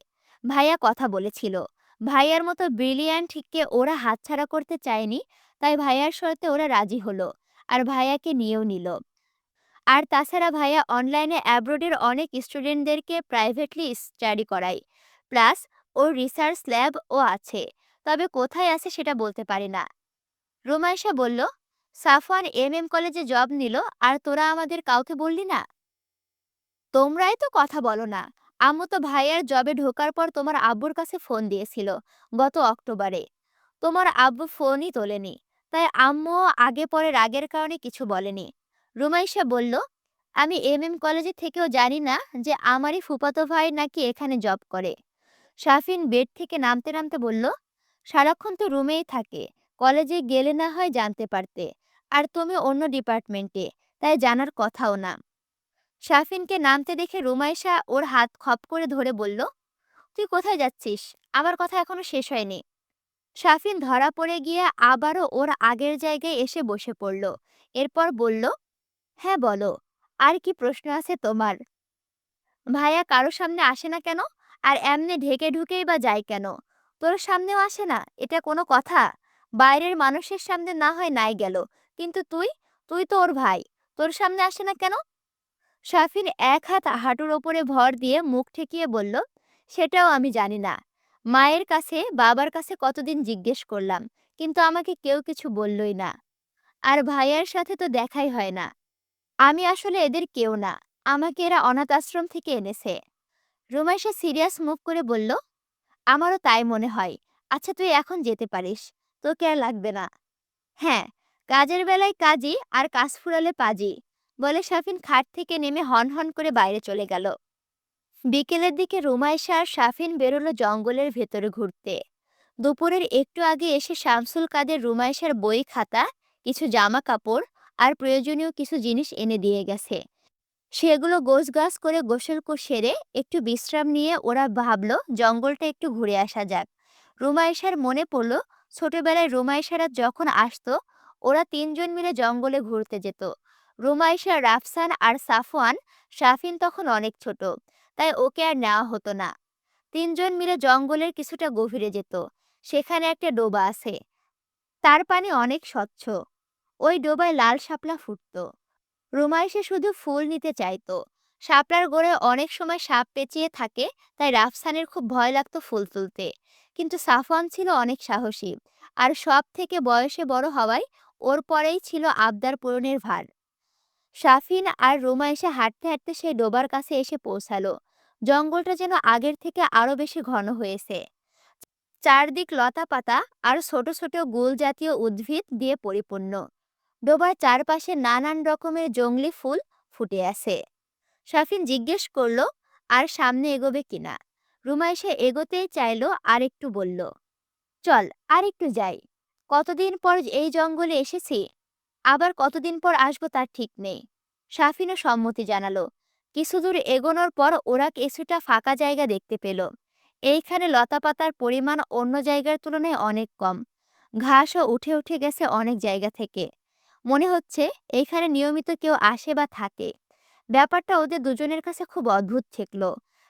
ভাইয়া কথা বলেছিল। ভাইয়ার মতো ব্রিলিয়ান্টকে ওরা হাতছাড়া করতে চায়নি। তাই ভাইয়ার শর্তে ওরা রাজি হলো। আর ভাইয়াকে নিয়েও নিল। আর তাছাড়া ভাইয়া অনলাইনে অ্যাব্রোডের অনেক স্টুডেন্টদেরকে প্রাইভেটলি স্টাডি করায়। প্লাস ওর রিসার্চ ল্যাবও আছে। তবে কোথায় আছে সেটা বলতে পারি না। রুমাইশা বলল, সাফওয়ান কলেজে জব নিল, আর তোরা আমাদের কাউকে বললি না? তোমরাই তো কথা বলো না। আম্মু তো ভাইয়ার জবে ঢোকার পর তোমার আব্বুর কাছে ফোন দিয়েছিল গত অক্টোবরে। তোমার আব্বু ফোনই তোলেনি। তাই আম্মুও আগে পরে রাগের কারণে কিছু বলেনি। রুমাইশা বলল, আমি কলেজে থেকেও জানি না যে আমারই ফুফাতো ভাই নাকি এখানে জব করে। শাফিন বেড থেকে নামতে নামতে বলল, সারাক্ষণ তো রুমেই থাকে, কলেজে গেলে না হয় জানতে পারতে। আর তুমি অন্য ডিপার্টমেন্টে, তাই জানার কথাও না। শাফিনকে নামতে দেখে রুমাইশা ওর হাত খপ করে ধরে বলল, তুই কোথায় যাচ্ছিস? আমার কথা এখনো শেষ হয়নি। শাফিন ধরা পড়ে গিয়ে আবারও ওর আগের জায়গায় এসে বসে পড়ল। এরপর বলল, হ্যাঁ বলো, আর কি প্রশ্ন আছে তোমার? ভাইয়া কারো সামনে আসে না কেন? আর এমনি ঢেকে ঢুকেই বা যায় কেন? তোর সামনেও আসে না, এটা কোনো কথা? বাইরের মানুষের সামনে না হয় নাই গেল, কিন্তু তুই, তুই তো ওর ভাই, তোর সামনে আসে না কেন? শাফিন এক হাত হাঁটুর ওপরে ভর দিয়ে মুখ ঠেকিয়ে বলল, সেটাও আমি জানি না। মায়ের কাছে বাবার কাছে কতদিন জিজ্ঞেস করলাম, কিন্তু আমাকে কেউ কিছু বললই না। আর ভাইয়ার সাথে তো দেখাই হয় না। আমি আসলে এদের কেউ না, আমাকে এরা অনাথ আশ্রম থেকে এনেছে। রুমাইশা সিরিয়াস মুখ করে বলল, আমারও তাই মনে হয়। আচ্ছা তুই এখন যেতে পারিস, তোকে আর লাগবে না। হ্যাঁ, কাজের বেলায় কাজই, আর কাজ ফুরালে পাজি, বলে শাফিন খাট থেকে নেমে হন হন করে বাইরে চলে গেল। বিকেলের দিকে রুমাইশা আর শাফিন বেরোলো জঙ্গলের ভেতরে ঘুরতে। দুপুরের একটু আগে এসে শামসুল কাদের রুমাইশার বই খাতা, কিছু জামা কাপড় আর প্রয়োজনীয় কিছু জিনিস এনে দিয়ে গেছে। সেগুলো গোছগাছ করে সেরে একটু বিশ্রাম নিয়ে ওরা ভাবলো জঙ্গলটা একটু ঘুরে আসা যাক। রুমাইশার মনে পড়ল, ছোটবেলায় রুমাইশারা যখন আসতো, ওরা তিনজন মিলে জঙ্গলে ঘুরতে যেত। রুমাইশা, রাফসান আর সাফওয়ান। শাফিন তখন অনেক ছোট, তাই ওকে আর নেওয়া হতো না। তিনজন মিলে জঙ্গলের কিছুটা গভীরে যেত। সেখানে একটা ডোবা আছে, তার পানি অনেক স্বচ্ছ। ওই ডোবায় লাল শাপলা ফুটতো। রুমাইশা শুধু ফুল নিতে চাইতো। শাপলার গোড়ায় অনেক সময় সাপ পেঁচিয়ে থাকে, তাই রাফসানের খুব ভয় লাগতো ফুল তুলতে। কিন্তু সাফওয়ান ছিল অনেক সাহসী, আর সব থেকে বয়সে বড় হওয়ায় ওর পরেই ছিল আবদার পূরণের ভার। শাফিন আর রুমাইশা হাঁটতে হাঁটতে সেই ডোবার কাছে এসে পৌঁছালো। জঙ্গলটা যেন আগের থেকে আরো বেশি ঘন হয়েছে। চারদিক লতা পাতা আর ছোট ছোট গুল জাতীয় উদ্ভিদ দিয়ে পরিপূর্ণ। ডোবার চারপাশে নানান রকমের জংলি ফুল ফুটে আছে। শাফিন জিজ্ঞেস করলো, আর সামনে এগোবে কিনা? রুমাইশা এগোতেই চাইলো, আর একটু বলল, চল আর একটু যাই। কতদিন পর এই জঙ্গলে এসেছি, আবার কতদিন পর আসবো তার ঠিক নেই। শাফিনও সম্মতি জানালো। কিছুদূর এগোনোর পর ওরা কিছুটা ফাঁকা জায়গা দেখতে পেল। এইখানে লতাপাতার পরিমাণ অন্য জায়গার তুলনায় অনেক কম। ঘাসও উঠে উঠে গেছে অনেক জায়গা থেকে। মনে হচ্ছে এইখানে নিয়মিত কেউ আসে বা থাকে। ব্যাপারটা ওদের দুজনের কাছে খুব অদ্ভুত ঠেকলো।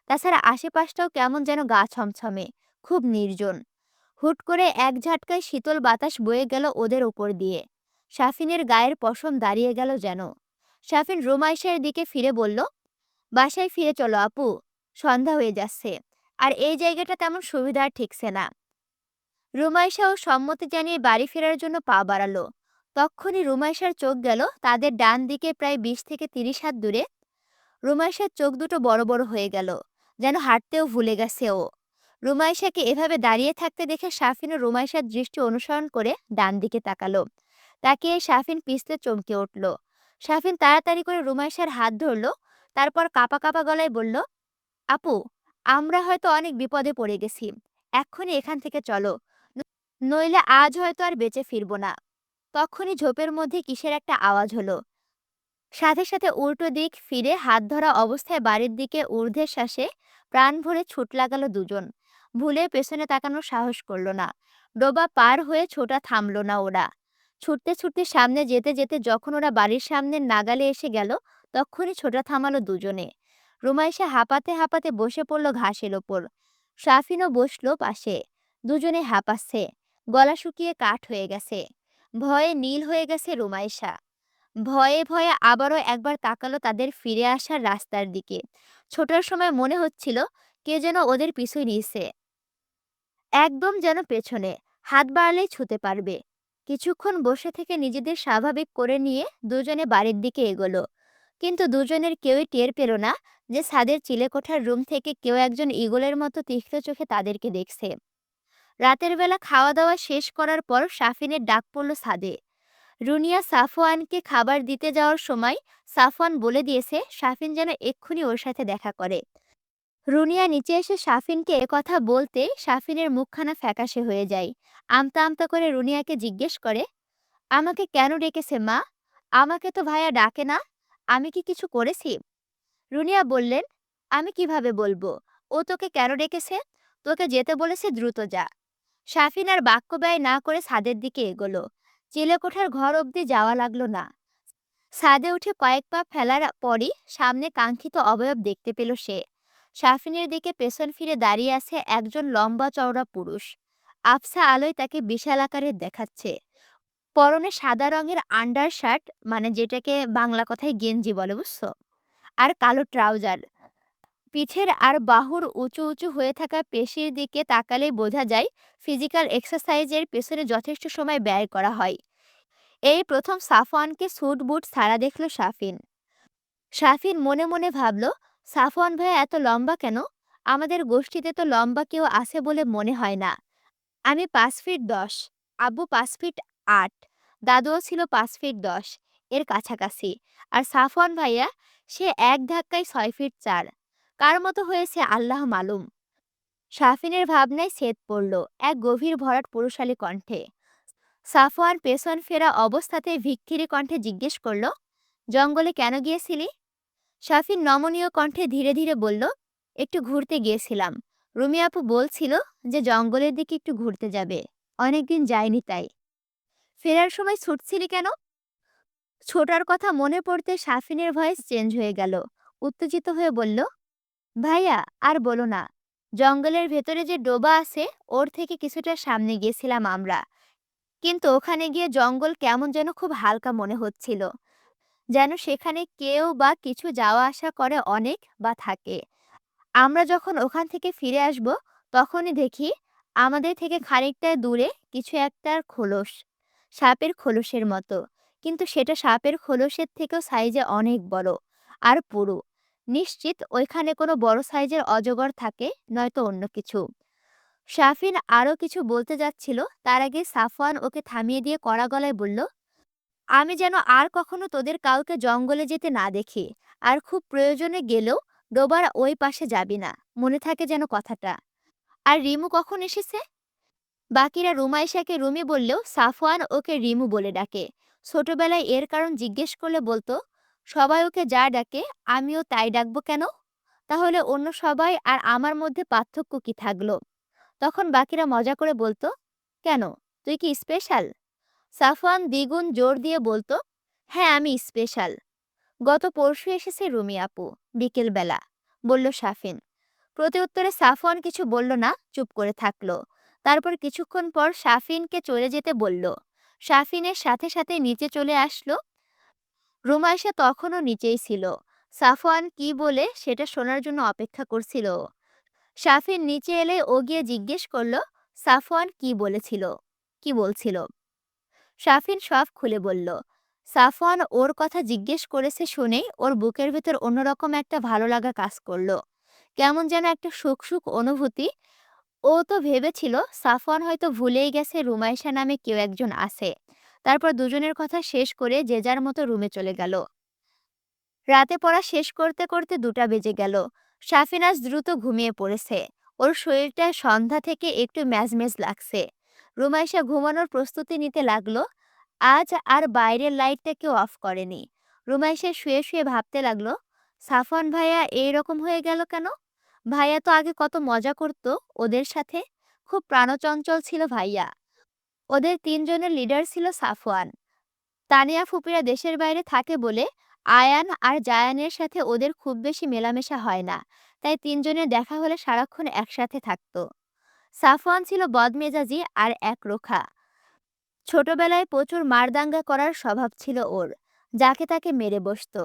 তাছাড়া আশেপাশটাও কেমন যেন গা ছমছমে, খুব নির্জন। হুট করে এক ঝাটকায় শীতল বাতাস বয়ে গেল ওদের উপর দিয়ে। শাফিনের গায়ের পশম দাঁড়িয়ে গেল যেন। শাফিন রুমাইশার দিকে ফিরে বলল, বাসায় ফিরে চলো আপু, সন্ধ্যা হয়ে যাচ্ছে। আর এই জায়গাটা তেমন সুবিধার ঠেকছে না। রুমাইশাও সম্মতি জানিয়ে বাড়ি ফেরার জন্য পা বাড়ালো। তক্ষুনি রুমাইশার চোখ গেল তাদের ডান দিকে প্রায় 20 থেকে 30 হাত দূরে। রুমাইশার চোখ দুটো বড় বড় হয়ে গেল, যেন হাঁটতেও ভুলে গেছে ও। রুমাইশাকে এভাবে দাঁড়িয়ে থাকতে দেখে শাফিন ও রুমাইশার দৃষ্টি অনুসরণ করে ডান দিকে তাকালো। তাকিয়ে শাফিন পিছলে চমকে উঠল। শাফিন তাড়াতাড়ি করে রুমাইশার হাত ধরলো, তারপর কাঁপা কাঁপা গলায় বলল, আপু, আমরা হয়তো অনেক বিপদে পড়ে গেছি। এক্ষুনি এখান থেকে চলো, নইলে আজ হয়তো আর বেঁচে ফিরবো না। তখনই ঝোপের মধ্যে কিসের একটা আওয়াজ হলো। সাথে সাথে উল্টো দিক ফিরে হাত ধরা অবস্থায় বাড়ির দিকে ঊর্ধ্বের শ্বাসে প্রাণ ভরে ছুট লাগালো দুজন। ভুলে পেছনে তাকানোর সাহস করলো না। ডোবা পার হয়ে ছোটা থামলো না ওরা। ছুটতে ছুটতে সামনে যেতে যেতে যখন ওরা বাড়ির সামনের নাগালে এসে গেল, তখনই ছোটা থামালো দুজনে। রুমাইশা হাঁপাতে হাঁপাতে বসে পড়লো ঘাসের ওপর। শাফিনও বসলো পাশে। দুজনে হাঁপাচ্ছে, গলা শুকিয়ে কাঠ হয়ে গেছে। ভয়ে নীল হয়ে গেছে রুমাইশা। ভয়ে ভয়ে আবারও একবার তাকালো তাদের ফিরে আসার রাস্তার দিকে। ছোটার সময় মনে হচ্ছিল কে যেন ওদের পিছু নিয়েছে, একদম যেন পেছনে, হাত বাড়ালেই ছুঁতে পারবে। কিছুক্ষণ বসে থেকে নিজেদের স্বাভাবিক করে নিয়ে দুজনে বাড়ির দিকে এগোলো। কিন্তু দুজনের কেউই টের পেল না যে ছাদের চিলেকোঠার রুম থেকে কেউ একজন ঈগলের মতো তীক্ষ্ণ চোখে তাদেরকে দেখছে। রাতের বেলা খাওয়া দাওয়া শেষ করার পর শাফিনের ডাক পড়ল ছাদে। রুনিয়া সাফওয়ানকে খাবার দিতে যাওয়ার সময় সাফওয়ান বলে দিয়েছে শাফিন যেন এক্ষুনি ওর সাথে দেখা করে। রুনিয়া নিচে এসে সাফিনকে একথা বলতে সাফিনের মুখখানা ফ্যাকাশে হয়ে যায়। আমতা আমতা করে রুনিয়াকে জিজ্ঞেস করে, আমাকে কেন ডেকেছে মা? আমাকে তো ভাইয়া ডাকে না। আমি কি কিছু করেছি? রুনিয়া বললেন, আমি কিভাবে বলবো? ও তোকে কেন ডেকেছে? তোকে যেতে বলেছে, দ্রুত যা। সাফিন আর বাক্য ব্যয় না করে ছাদের দিকে এগোলো। চিলেকোঠার ঘর অবধি যাওয়া লাগলো না। ছাদে উঠে কয়েক পা ফেলার পরই সামনে কাঙ্ক্ষিত অবয়ব দেখতে পেল সে। সাফিনের দিকে পেছন ফিরে দাঁড়িয়ে আছে একজন লম্বা চওড়া পুরুষ। আবছা আলোয় তাকে বিশাল আকারের দেখাচ্ছে। পরনে সাদা রঙের আন্ডার শার্ট, মানে যেটাকে বাংলা কথায় গেঞ্জি বলে, বুঝছো? আর কালো ট্রাউজার। পিঠের আর বাহুর উঁচু উঁচু হয়ে থাকা পেশির দিকে তাকালেই বোঝা যায় ফিজিক্যাল এক্সারসাইজের পেছনে যথেষ্ট সময় ব্যয় করা হয়। এই প্রথম সাফওয়ানকে স্যুট বুট ছাড়া দেখল সাফিন। সাফিন মনে মনে ভাবল, সাফওয়ান ভাইয়া এত লম্বা কেন? আমাদের গোষ্ঠীতে তো লম্বা কেউ আছে বলে মনে হয় না। আমি 5 ফিট 10, আব্বু 5 ফিট 8, দাদুও ছিল 5 ফিট 10 এর কাছাকাছি। আর সাফওয়ান ভাইয়া, সে এক ধাক্কায় 6 ফিট 4। কার মতো হয়েছে আল্লাহ মালুম। সাফিনের ভাবনায় ছেদ পড়ল এক গভীর ভরাট পুরুষালী কণ্ঠে। সাফওয়ান পেছন ফেরা অবস্থাতে ভিক্ষিরি কণ্ঠে জিজ্ঞেস করল, জঙ্গলে কেন গিয়েছিলি? সাফিন নমনীয় কণ্ঠে ধীরে ধীরে বলল, একটু ঘুরতে গিয়েছিলাম। রুমি আপু বলছিল যে জঙ্গলের দিকে একটু ঘুরতে যাবে। অনেকদিন যায়নি তাই। ফেরার সময় ছুটছিলি কেন? ছোটার কথা মনে পড়তে সাফিনের ভয়েস চেঞ্জ হয়ে গেল। উত্তেজিত হয়ে বলল, ভাইয়া আর বলো না। জঙ্গলের ভেতরে যে ডোবা আছে, ওর থেকে কিছুটা সামনে গিয়েছিলাম আমরা। কিন্তু ওখানে গিয়ে জঙ্গল কেমন যেন খুব হালকা মনে হচ্ছিল। যেন সেখানে কেউ বা কিছু যাওয়া আসা করে অনেক বা থাকে। আমরা যখন ওখান থেকে ফিরে আসব, তখনই দেখি আমাদের থেকে খানিকটা দূরে কিছু একটার খোলস, সাপের খোলসের মতো। কিন্তু সেটা সাপের খোলসের থেকেও সাইজে অনেক বড় আর পুরু। নিশ্চিত ওইখানে কোনো বড় সাইজের অজগর থাকে, নয়তো অন্য কিছু। শাফিন আরও কিছু বলতে যাচ্ছিল, তার আগে সাফওয়ান ওকে থামিয়ে দিয়ে কড়া গলায় বলল, আমি যেন আর কখনো তোদের কাউকে জঙ্গলে যেতে না দেখি। আর খুব প্রয়োজনে গেলেও ডোবার ওই পাশে যাবি না, মনে থাকে যেন কথাটা। আর রিমু কখন এসেছে? বাকিরা রুমাইশাকে রুমি বললেও সাফওয়ান ওকে রিমু বলে ডাকে। ছোটবেলায় এর কারণ জিজ্ঞেস করলে বলতো, সবাই ওকে যা ডাকে আমিও তাই ডাকবো কেন? তাহলে অন্য সবাই আর আমার মধ্যে পার্থক্য কি থাকলো? তখন বাকিরা মজা করে বলতো, কেন, তুই কি স্পেশাল? সাফওয়ান দ্বিগুণ জোর দিয়ে বলতো, হ্যাঁ আমি স্পেশাল। গত পরশু এসেছে রুমি আপু, বিকেলবেলা, বলল সাফিন। প্রতি উত্তরে সাফওয়ান কিছু বলল না, চুপ করে থাকলো। তারপর কিছুক্ষণ পর সাফিনকে চলে যেতে বলল। সাফিনের সাথে সাথে নিচে চলে আসলো। রুমাইশা তখনও নিচেই ছিল। সাফওয়ান কি বলে সেটা শোনার জন্য অপেক্ষা করছিল ও। সাফিন নিচে এলে ও গিয়ে জিজ্ঞেস করলো, সাফওয়ান কি বলেছিল, কি বলছিল? সাফিন সব খুলে বলল। সাফওয়ান ওর কথা জিজ্ঞেস করেছে শুনেই ওর বুকের ভেতর অন্যরকম একটা ভালো লাগা কাজ করলো। কেমন যেন একটা সুখ সুখ অনুভূতি। ও তো ভেবেছিল সাফওয়ান হয়তো ভুলেই গেছে রুমাইশা নামে কেউ একজন আছে। তারপর দুজনের কথা শেষ করে যে যার মতো রুমে চলে গেল। রাতে পড়া শেষ করতে করতে 2টা বেজে গেল। সাফিন আজ দ্রুত ঘুমিয়ে পড়েছে। ওর শরীরটা সন্ধ্যা থেকে একটু ম্যাজম্যাজ লাগছে। রুমাইশা ঘুমানোর প্রস্তুতি নিতে লাগলো। আজ আর বাইরের লাইটটা কেউ অফ করেনি। রুমাইশা শুয়ে শুয়ে ভাবতে লাগলো, সাফওয়ান ভাইয়া এইরকম হয়ে গেল কেন? ভাইয়া তো আগে কত মজা করতো ওদের সাথে। খুব প্রাণচঞ্চল ছিল ভাইয়া। ওদের 3 জনের লিডার ছিল সাফওয়ান। তানিয়া ফুপিরা দেশের বাইরে থাকে বলে আয়ান আর জায়ানের সাথে ওদের খুব বেশি মেলামেশা হয় না। তাই 3 জনের দেখা হলে সারাক্ষণ একসাথে থাকতো। সাফওয়ান ছিল বদমেজাজি আর একরোখা। ছোটবেলায় প্রচুর মারদাঙ্গা করার স্বভাব ছিল ওর। যাকে তাকে মেরে বসতো।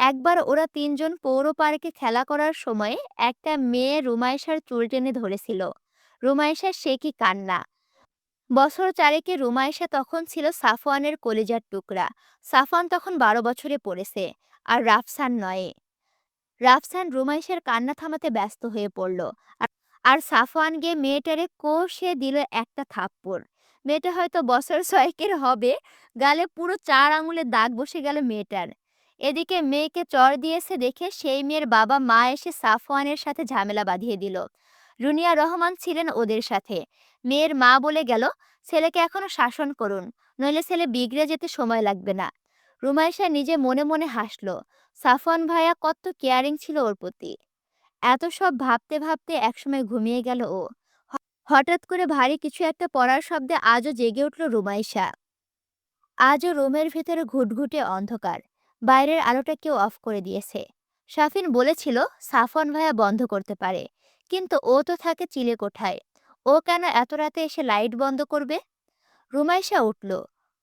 একবার ওরা 3জন পৌর পার্কে খেলা করার সময় একটা মেয়ে রুমাইশার চুল টেনে ধরেছিল। রুমাইশার সে কি কান্না! বছর চারেকে রুমাইশা তখন ছিল সাফওয়ানের কলিজার টুকরা। সাফওয়ান তখন 12 বছরে পড়েছে। আর রাফসান নয়। রাফসান রুমাইশার কান্না থামাতে ব্যস্ত হয়ে পড়ল। আর আর সাফওয়ান গিয়ে মেয়েটারে কষে দিল একটা থাপ্পড়। মেয়েটা হয়তো বছর 6-এর হবে। গালে পুরো 4 আঙুলের দাগ বসে গেল মেয়েটার। এদিকে মেয়েকে চর দিয়েছে দেখে সেই মেয়ের বাবা মা এসে সাফওয়ানের সাথে ঝামেলা বাঁধিয়ে দিল। রুনিয়া রহমান ছিলেন ওদের সাথে। মেয়ের মা বলে গেল, ছেলেকে এখনো শাসন করুন, নইলে ছেলে বিগড়ে যেতে সময় লাগবে না। রুমাইশা নিজে মনে মনে হাসলো। সাফওয়ান ভাইয়া কত কেয়ারিং ছিল ওর প্রতি। এত সব ভাবতে ভাবতে একসময় ঘুমিয়ে গেল ও। হঠাৎ করে ভারী কিছু একটা পড়ার শব্দে আজও জেগে উঠল রুমাইশা। আজও রুমের ভেতরে ঘুটঘুটে অন্ধকার। বাইরের আলোটা কেউ অফ করে দিয়েছে। শাফিন বলেছিল সাফওয়ান ভাইয়া বন্ধ করতে পারে, কিন্তু ও তো থাকে চিলেকোঠায়। ও কেন এত রাতে এসে লাইট বন্ধ করবে? রুমাইশা উঠল,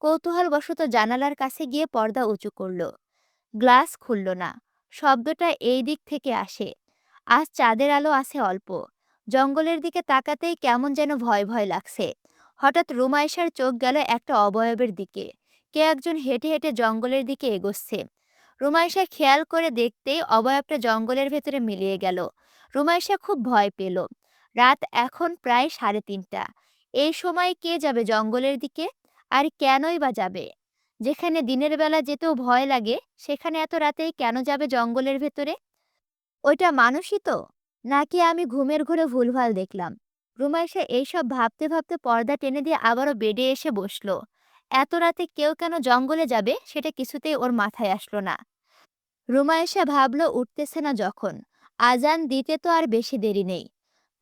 কৌতূহলবশত জানালার কাছে গিয়ে পর্দা উঁচু করল। গ্লাস খুলল না। শব্দটা এই দিক থেকে আসে। আজ চাঁদের আলো আছে অল্প। জঙ্গলের দিকে তাকাতেই কেমন যেন ভয় ভয় লাগছে। হঠাৎ রুমাইশার চোখ গেল একটা অবয়বের দিকে। কে একজন হেঁটে হেঁটে জঙ্গলের দিকে এগোচ্ছে। রুমাইশা খেয়াল করে দেখতেই অবয়বটা জঙ্গলের ভেতরে মিলিয়ে গেল। রুমাইশা খুব ভয় পেল। রাত এখন প্রায় 3:30। এই সময় কে যাবে জঙ্গলের দিকে? আর কেনই বা যাবে? যেখানে দিনের বেলা যেতেও ভয় লাগে, সেখানে এত রাতেই কেন যাবে জঙ্গলের ভেতরে? ওইটা মানুষই তো, নাকি আমি ঘুমের ঘোরে ভুলভাল দেখলাম? রুমাইশা এইসব ভাবতে ভাবতে পর্দা টেনে দিয়ে আবারও বেডে এসে বসলো। এত রাতে কেউ কেন জঙ্গলে যাবে সেটা কিছুতেই ওর মাথায় আসলো না। রুমাইশা ভাবলো উঠতেছে না যখন, আজান দিতে তো আর বেশি দেরি নেই।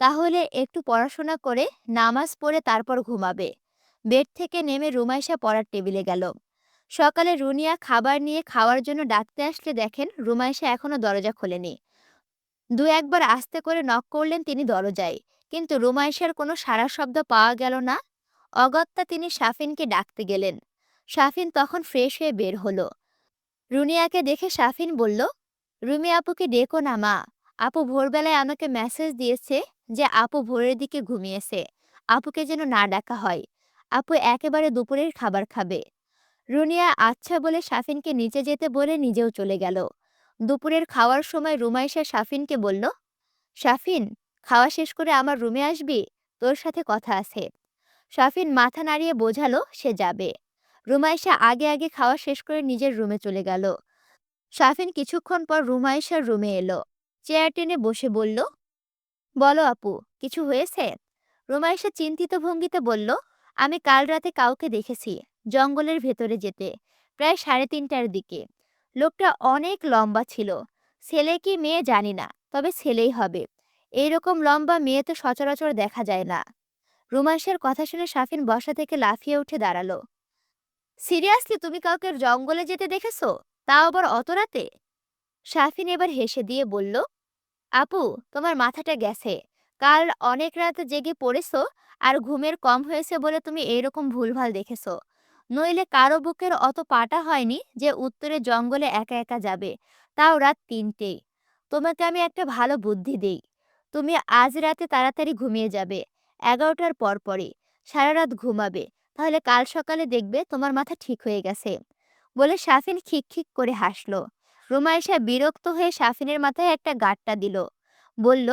তাহলে একটু পড়াশোনা করে নামাজ পড়ে তারপর ঘুমাবে। বেড থেকে নেমে রুমাইশা পড়ার টেবিলে গেল। সকালে রুনিয়া খাবার নিয়ে খাওয়ার জন্য ডাকতে আসলে দেখেন রুমাইশা এখনো দরজা খোলেনি। দু একবার আস্তে করে নক করলেন তিনি দরজায়, কিন্তু রুমাইশার কোনো সাড়া শব্দ পাওয়া গেল না। অগত্যা তিনি শাফিনকে ডাকতে গেলেন। শাফিন তখন ফ্রেশ হয়ে বের হলো। রুনিয়াকে দেখে শাফিন বলল, রুমি আপুকে ডেকো না মা। আপু ভোরবেলায় আমাকে মেসেজ দিয়েছে যে আপু ভোরের দিকে ঘুমিয়েছে, আপুকে যেন না ডাকা হয়। আপু একেবারে দুপুরের খাবার খাবে। রুনিয়া আচ্ছা বলে শাফিনকে নিচে যেতে বলে নিজেও চলে গেল। দুপুরের খাওয়ার সময় রুমাইশা শাফিনকে বলল, শাফিন, খাওয়া শেষ করে আমার রুমে আসবি, তোর সাথে কথা আছে। শাফিন মাথা নাড়িয়ে বোঝালো সে যাবে। রুমাইশা আগে আগে খাওয়া শেষ করে নিজের রুমে চলে গেল। শাফিন কিছুক্ষণ পর রুমাইশার রুমে এলো। চেয়ার টেনে বসে বলল, বলো আপু, কিছু হয়েছে? রুমাইশা চিন্তিত ভঙ্গিতে বলল, আমি কাল রাতে কাউকে দেখেছি জঙ্গলের ভেতরে যেতে, প্রায় 3:30টার দিকে। লোকটা অনেক লম্বা ছিল। ছেলে কি মেয়ে জানি না, তবে ছেলেই হবে। এইরকম লম্বা মেয়ে তো সচরাচর দেখা যায় না। রুমাইশার কথা শুনে শাফিন বসা থেকে লাফিয়ে উঠে দাঁড়ালো। সিরিয়াসলি তুমি কাউকে জঙ্গলে যেতে দেখেছো? তাও আবার অত রাতে? শাফিন এবার হেসে দিয়ে বলল, আপু, তোমার মাথাটা গেছে। কাল অনেক রাত জেগে পড়েছো, আর ঘুমের কম হয়েছে বলে তুমি এইরকম ভুলভাল দেখেছো। নইলে কারো বুকের অত পাটা হয়নি যে উত্তরে জঙ্গলে একা একা যাবে, তাও রাত 3টেয়। তোমাকে আমি একটা ভালো বুদ্ধি দেই। তুমি আজ রাতে তাড়াতাড়ি ঘুমিয়ে যাবে, 11টার পরপরই। সারা রাত ঘুমাবে, তাহলে কাল সকালে দেখবে তোমার মাথা ঠিক হয়ে গেছে। বলে শাফিন খিকখিক করে হাসলো। রুমাইশা বিরক্ত হয়ে শাফিনের মাথায় একটা গাঁটটা দিল। বলল,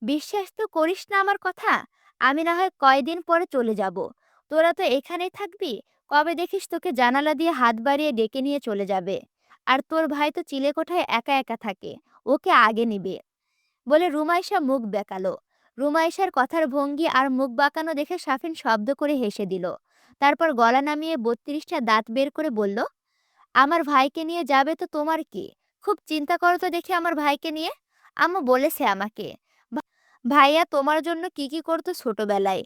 বিশ্বাস তো করিস না আমার কথা। আমি না হয় কয়দিন পরে চলে যাব, তোরা তো এখানেই থাকবি। কবে দেখিস তোকে জানালা দিয়ে হাত বাড়িয়ে ডেকে নিয়ে চলে যাবে। আর তোর ভাই তো চিলেকোঠায় একা একা থাকে, ওকে আগে নিবে। বলে রুমাইশা মুখ বেঁকালো। রুমাইশার কথার ভঙ্গি আর মুখ বাঁকানো দেখে শাফিন শব্দ করে হেসে দিল। তারপর গলা নামিয়ে 32টা দাঁত বের করে বলল, আমার ভাইকে নিয়ে যাবে তো তোমার কি? খুব চিন্তা করো তো দেখি আমার ভাইকে নিয়ে। আম্মু বলেছে আমাকে। ভাইয়া তোমার জন্য কি কি করতো ছোটবেলায়।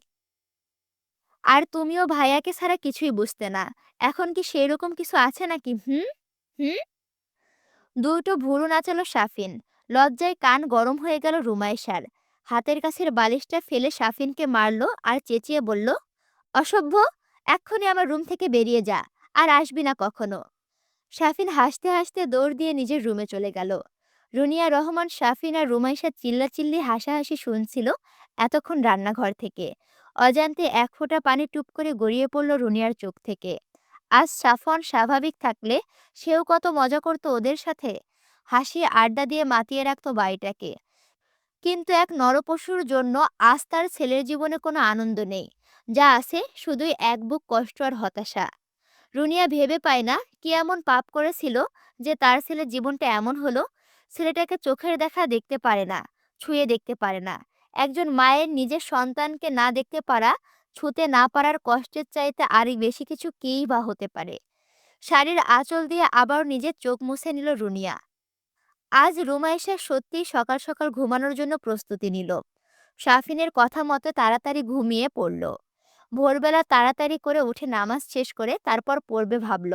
আর তুমিও ভাইয়াকে ছাড়া কিছুই বুঝতে না। এখন কি সেরকম কিছু আছে নাকি? হুম হুম। দুটো ভুরু নাচালো শাফিন। লজ্জায় কান গরম হয়ে গেল রুমাইশার। হাতের কাছের বালিশটা ফেলে শাফিনকে মারলো আর চেঁচিয়ে বলল, অসভ্য, এক্ষুনি আমার রুম থেকে বেরিয়ে যা, আর আসবি না কখনো। শাফিন হাসতে হাসতে দৌড় দিয়ে নিজের রুমে চলে গেল। রুনিয়া রহমান শাফিন আর রুমাইশা চিল্লাচিল্লি হাসাহাসি শুনছিল এতক্ষণ রান্নাঘর থেকে। অজান্তে এক ফোঁটা পানি টুপ করে গড়িয়ে পড়ল রুনিয়ার চোখ থেকে। আজ সাফওয়ান স্বাভাবিক থাকলে সেও কত মজা করত ওদের সাথে। হাসি আড্ডা দিয়ে মাতিয়ে রাখতো বাড়িটাকে। কিন্তু এক নরপশুর জন্য আজ তার ছেলের জীবনে কোনো আনন্দ নেই। যা আছে শুধুই এক বুক কষ্ট আর হতাশা। রুনিয়া ভেবে পায় না কি এমন পাপ করেছিল যে তার ছেলের জীবনটা এমন হলো। ছেলেটাকে চোখের দেখা দেখতে পারে না, ছুঁয়ে দেখতে পারে না। একজন মায়ের নিজের সন্তানকে না দেখতে পারা, ছুঁতে না পারার কষ্টের চাইতে আরই বেশি কিছু কীই বা হতে পারে। শাড়ির আঁচল দিয়ে আবার নিজের চোখ মুছে নিল রুনিয়া। আজ রুমাইশা সত্যিই সকাল সকাল ঘুমানোর জন্য প্রস্তুতি নিল। সাফিনের কথা মতো তাড়াতাড়ি ঘুমিয়ে পড়ল। ভোরবেলা তাড়াতাড়ি করে উঠে নামাজ শেষ করে তারপর পড়বে ভাবল।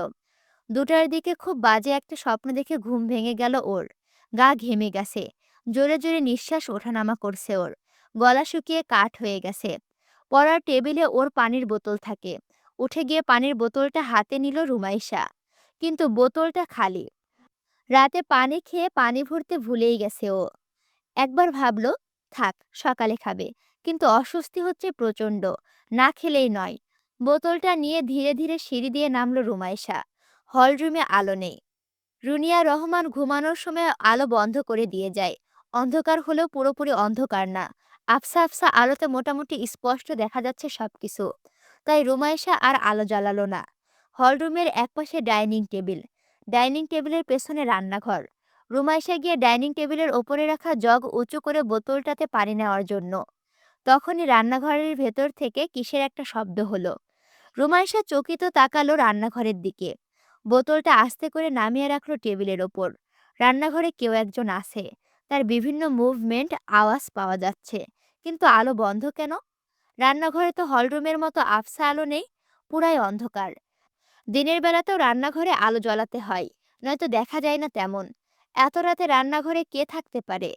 2টার দিকে খুব বাজে একটা স্বপ্ন দেখে ঘুম ভেঙে গেল ওর। গা ঘেমে গেছে। জোরে জোরে নিঃশ্বাস ওঠানামা করছে ওর। গলা শুকিয়ে কাঠ হয়ে গেছে। পড়ার টেবিলে ওর পানির বোতল থাকে। উঠে গিয়ে পানির বোতলটা হাতে নিল রুমাইশা। কিন্তু বোতলটা খালি। রাতে পানি খেয়ে পানি ভরতে ভুলেই গেছে ও। একবার ভাবল, থাক সকালে খাবে। কিন্তু অস্বস্তি হচ্ছে প্রচণ্ড। না খেলেই নয়। বোতলটা নিয়ে ধীরে ধীরে সিঁড়ি দিয়ে নামল রুমাইশা। হলরুমে আলো নেই। রুনিয়া রহমান ঘুমানোর সময় আলো বন্ধ করে দিয়ে যায়। অন্ধকার হলেও পুরোপুরি অন্ধকার না। আবসা আবসা আলোতে মোটামুটি স্পষ্ট দেখা যাচ্ছে সবকিছু। তাই রুমাইশা আর আলো জ্বালালো না। হলরুমের একপাশে ডাইনিং টেবিল। ডাইনিং টেবিলের পেছনে রান্নাঘর। রুমাইশা গিয়ে ডাইনিং টেবিলের ওপরে রাখা জগ উঁচু করে বোতলটাতে পানি নেওয়ার জন্য। তখনই রান্নাঘরের ভেতর থেকে কিসের একটা শব্দ হলো। রুমাইশা চকিত তাকালো রান্নাঘরের দিকে। বোতলটা আস্তে করে নামিয়ে রাখলো টেবিলের ওপর। রান্নাঘরে কেউ একজন আছে। তার বিভিন্ন মুভমেন্ট আওয়াজ পাওয়া যাচ্ছে। কিন্তু আলো বন্ধ কেন? রান্নাঘরে তো হলরুমের মতো আবছা আলো নেই। পুরাই অন্ধকার। দিনের বেলাতেও রান্নাঘরে আলো জ্বালাতে হয়, নয়তো দেখা যায় না তেমন। এত রাতে রান্নাঘরে কে থাকতে পারে?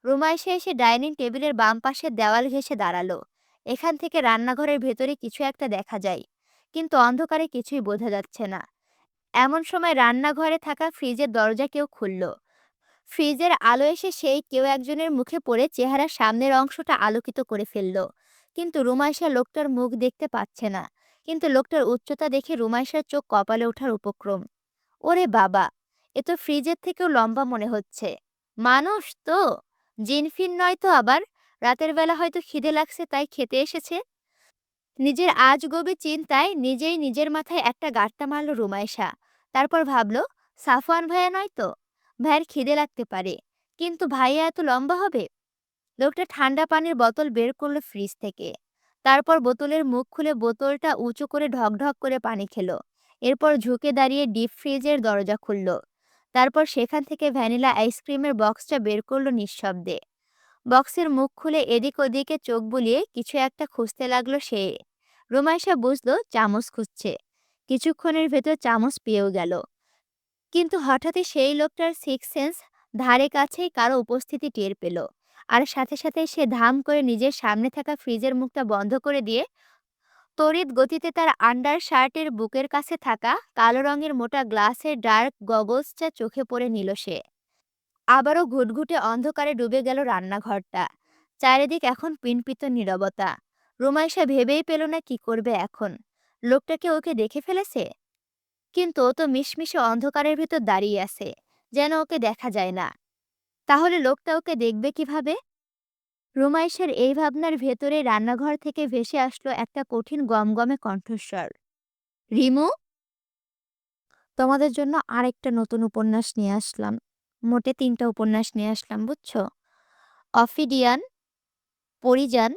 রুমাইশা এসে ডাইনিং টেবিলের বাম পাশে দেওয়াল ঘেঁষে দাঁড়ালো। এখান থেকে রান্নাঘরের ভেতরে কিছু একটা দেখা যায়, কিন্তু অন্ধকারে কিছুই বোঝা যাচ্ছে না। এমন সময় রান্নাঘরে থাকা ফ্রিজের দরজা কেউ খুলল। ফ্রিজের আলো এসে সেই কেউ একজনের মুখে পড়ে চেহারার সামনের অংশটা আলোকিত করে ফেলল। কিন্তু রুমাইশা লোকটার মুখ দেখতে পাচ্ছে না। কিন্তু লোকটার উচ্চতা দেখে রুমাইশার চোখ কপালে ওঠার উপক্রম। ওরে বাবা! এ তো ফ্রিজের থেকেও লম্বা মনে হচ্ছে। মানুষ তো? জিনফিন নয় তো আবার? রাতের বেলা হয়তো খিদে লাগছে তাই খেতে এসেছে। নিজের আজগুবি চিন্তায় নিজেই নিজের মাথায় একটা গাঁট্টা মারল রুমাইশা। তারপর ভাবল, সাফওয়ান ভাইয়া নয় তো? ভাইয়ের খিদে লাগতে পারে, কিন্তু ভাইয়া এত লম্বা হবে? লোকটা ঠান্ডা পানির বোতল বের করলো ফ্রিজ থেকে। তারপর বোতলের মুখ খুলে বোতলটা উঁচু করে ঢকঢক করে পানি খেলো। এরপর ঝুঁকে দাঁড়িয়ে ডিপ ফ্রিজের দরজা খুলল। তারপর সেখান থেকে ভ্যানিলা আইসক্রিমের বক্সটা বের করলো নিঃশব্দে। বক্সের মুখ খুলে এদিক ওদিকে চোখ বুলিয়ে কিছু একটা খুঁজতে লাগলো সে। রুমাইশা বুঝলো চামচ খুঁজছে। কিছুক্ষণের ভেতর চামচ পেয়েও গেল। কিন্তু হঠাৎই সেই লোকটার সিক্স সেন্স ধারে কাছেই কারো উপস্থিতি টের পেল। আর সাথে সাথে সে ধাম করে নিজের সামনে থাকা ফ্রিজের মুখটা বন্ধ করে দিয়ে তড়িৎ গতিতে তার আন্ডার শার্টের বুকের কাছে থাকা কালো রঙের মোটা গ্লাসের ডার্ক গগলসটা চোখে পড়ে নিল সে। আবারও ঘুটঘুটে অন্ধকারে ডুবে গেল রান্নাঘরটা। চারিদিক এখন পিনপিত নীরবতা। রুমাইশা ভেবেই পেল না কি করবে এখন। লোকটাকে ওকে দেখে ফেলেছে? কিন্তু ও তো মিশমিশে অন্ধকারের ভিতর দাঁড়িয়ে আছে, যেন ওকে দেখা যায় না। তাহলে লোকটা ওকে দেখবে কিভাবে? রুমাইশের এই ভাবনার ভেতরে রান্নাঘর থেকে ভেসে আসলো একটা কঠিন গমগমে কণ্ঠস্বর। রিমু, তোমাদের জন্য আরেকটা নতুন উপন্যাস নিয়ে আসলাম। মোটে 3টা উপন্যাস নিয়ে আসলাম, বুঝছো? অফিডিয়ান, পরিযান,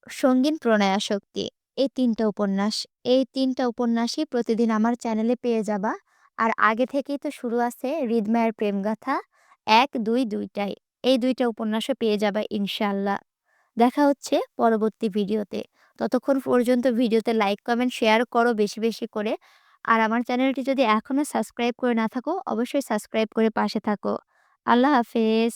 সঙ্গীন প্রণয়াসক্তি। এই 3টা উপন্যাস। এই 3টা উপন্যাসই প্রতিদিন আমার চ্যানেলে পেয়ে যাবা। আর আগে থেকেই তো শুরু আছে হৃদমায়ের প্রেমগাথা ১, ২ দুইটাই। এই 2টা উপন্যাসও পেয়ে যাবা ইনশাআল্লাহ। দেখা হচ্ছে পরবর্তী ভিডিওতে। ততক্ষণ পর্যন্ত ভিডিওতে লাইক, কমেন্ট, শেয়ার করো বেশি বেশি করে। আর আমার চ্যানেলটি যদি এখনো সাবস্ক্রাইব করে না থাকো, অবশ্যই সাবস্ক্রাইব করে পাশে থাকো। আল্লাহ হাফেজ।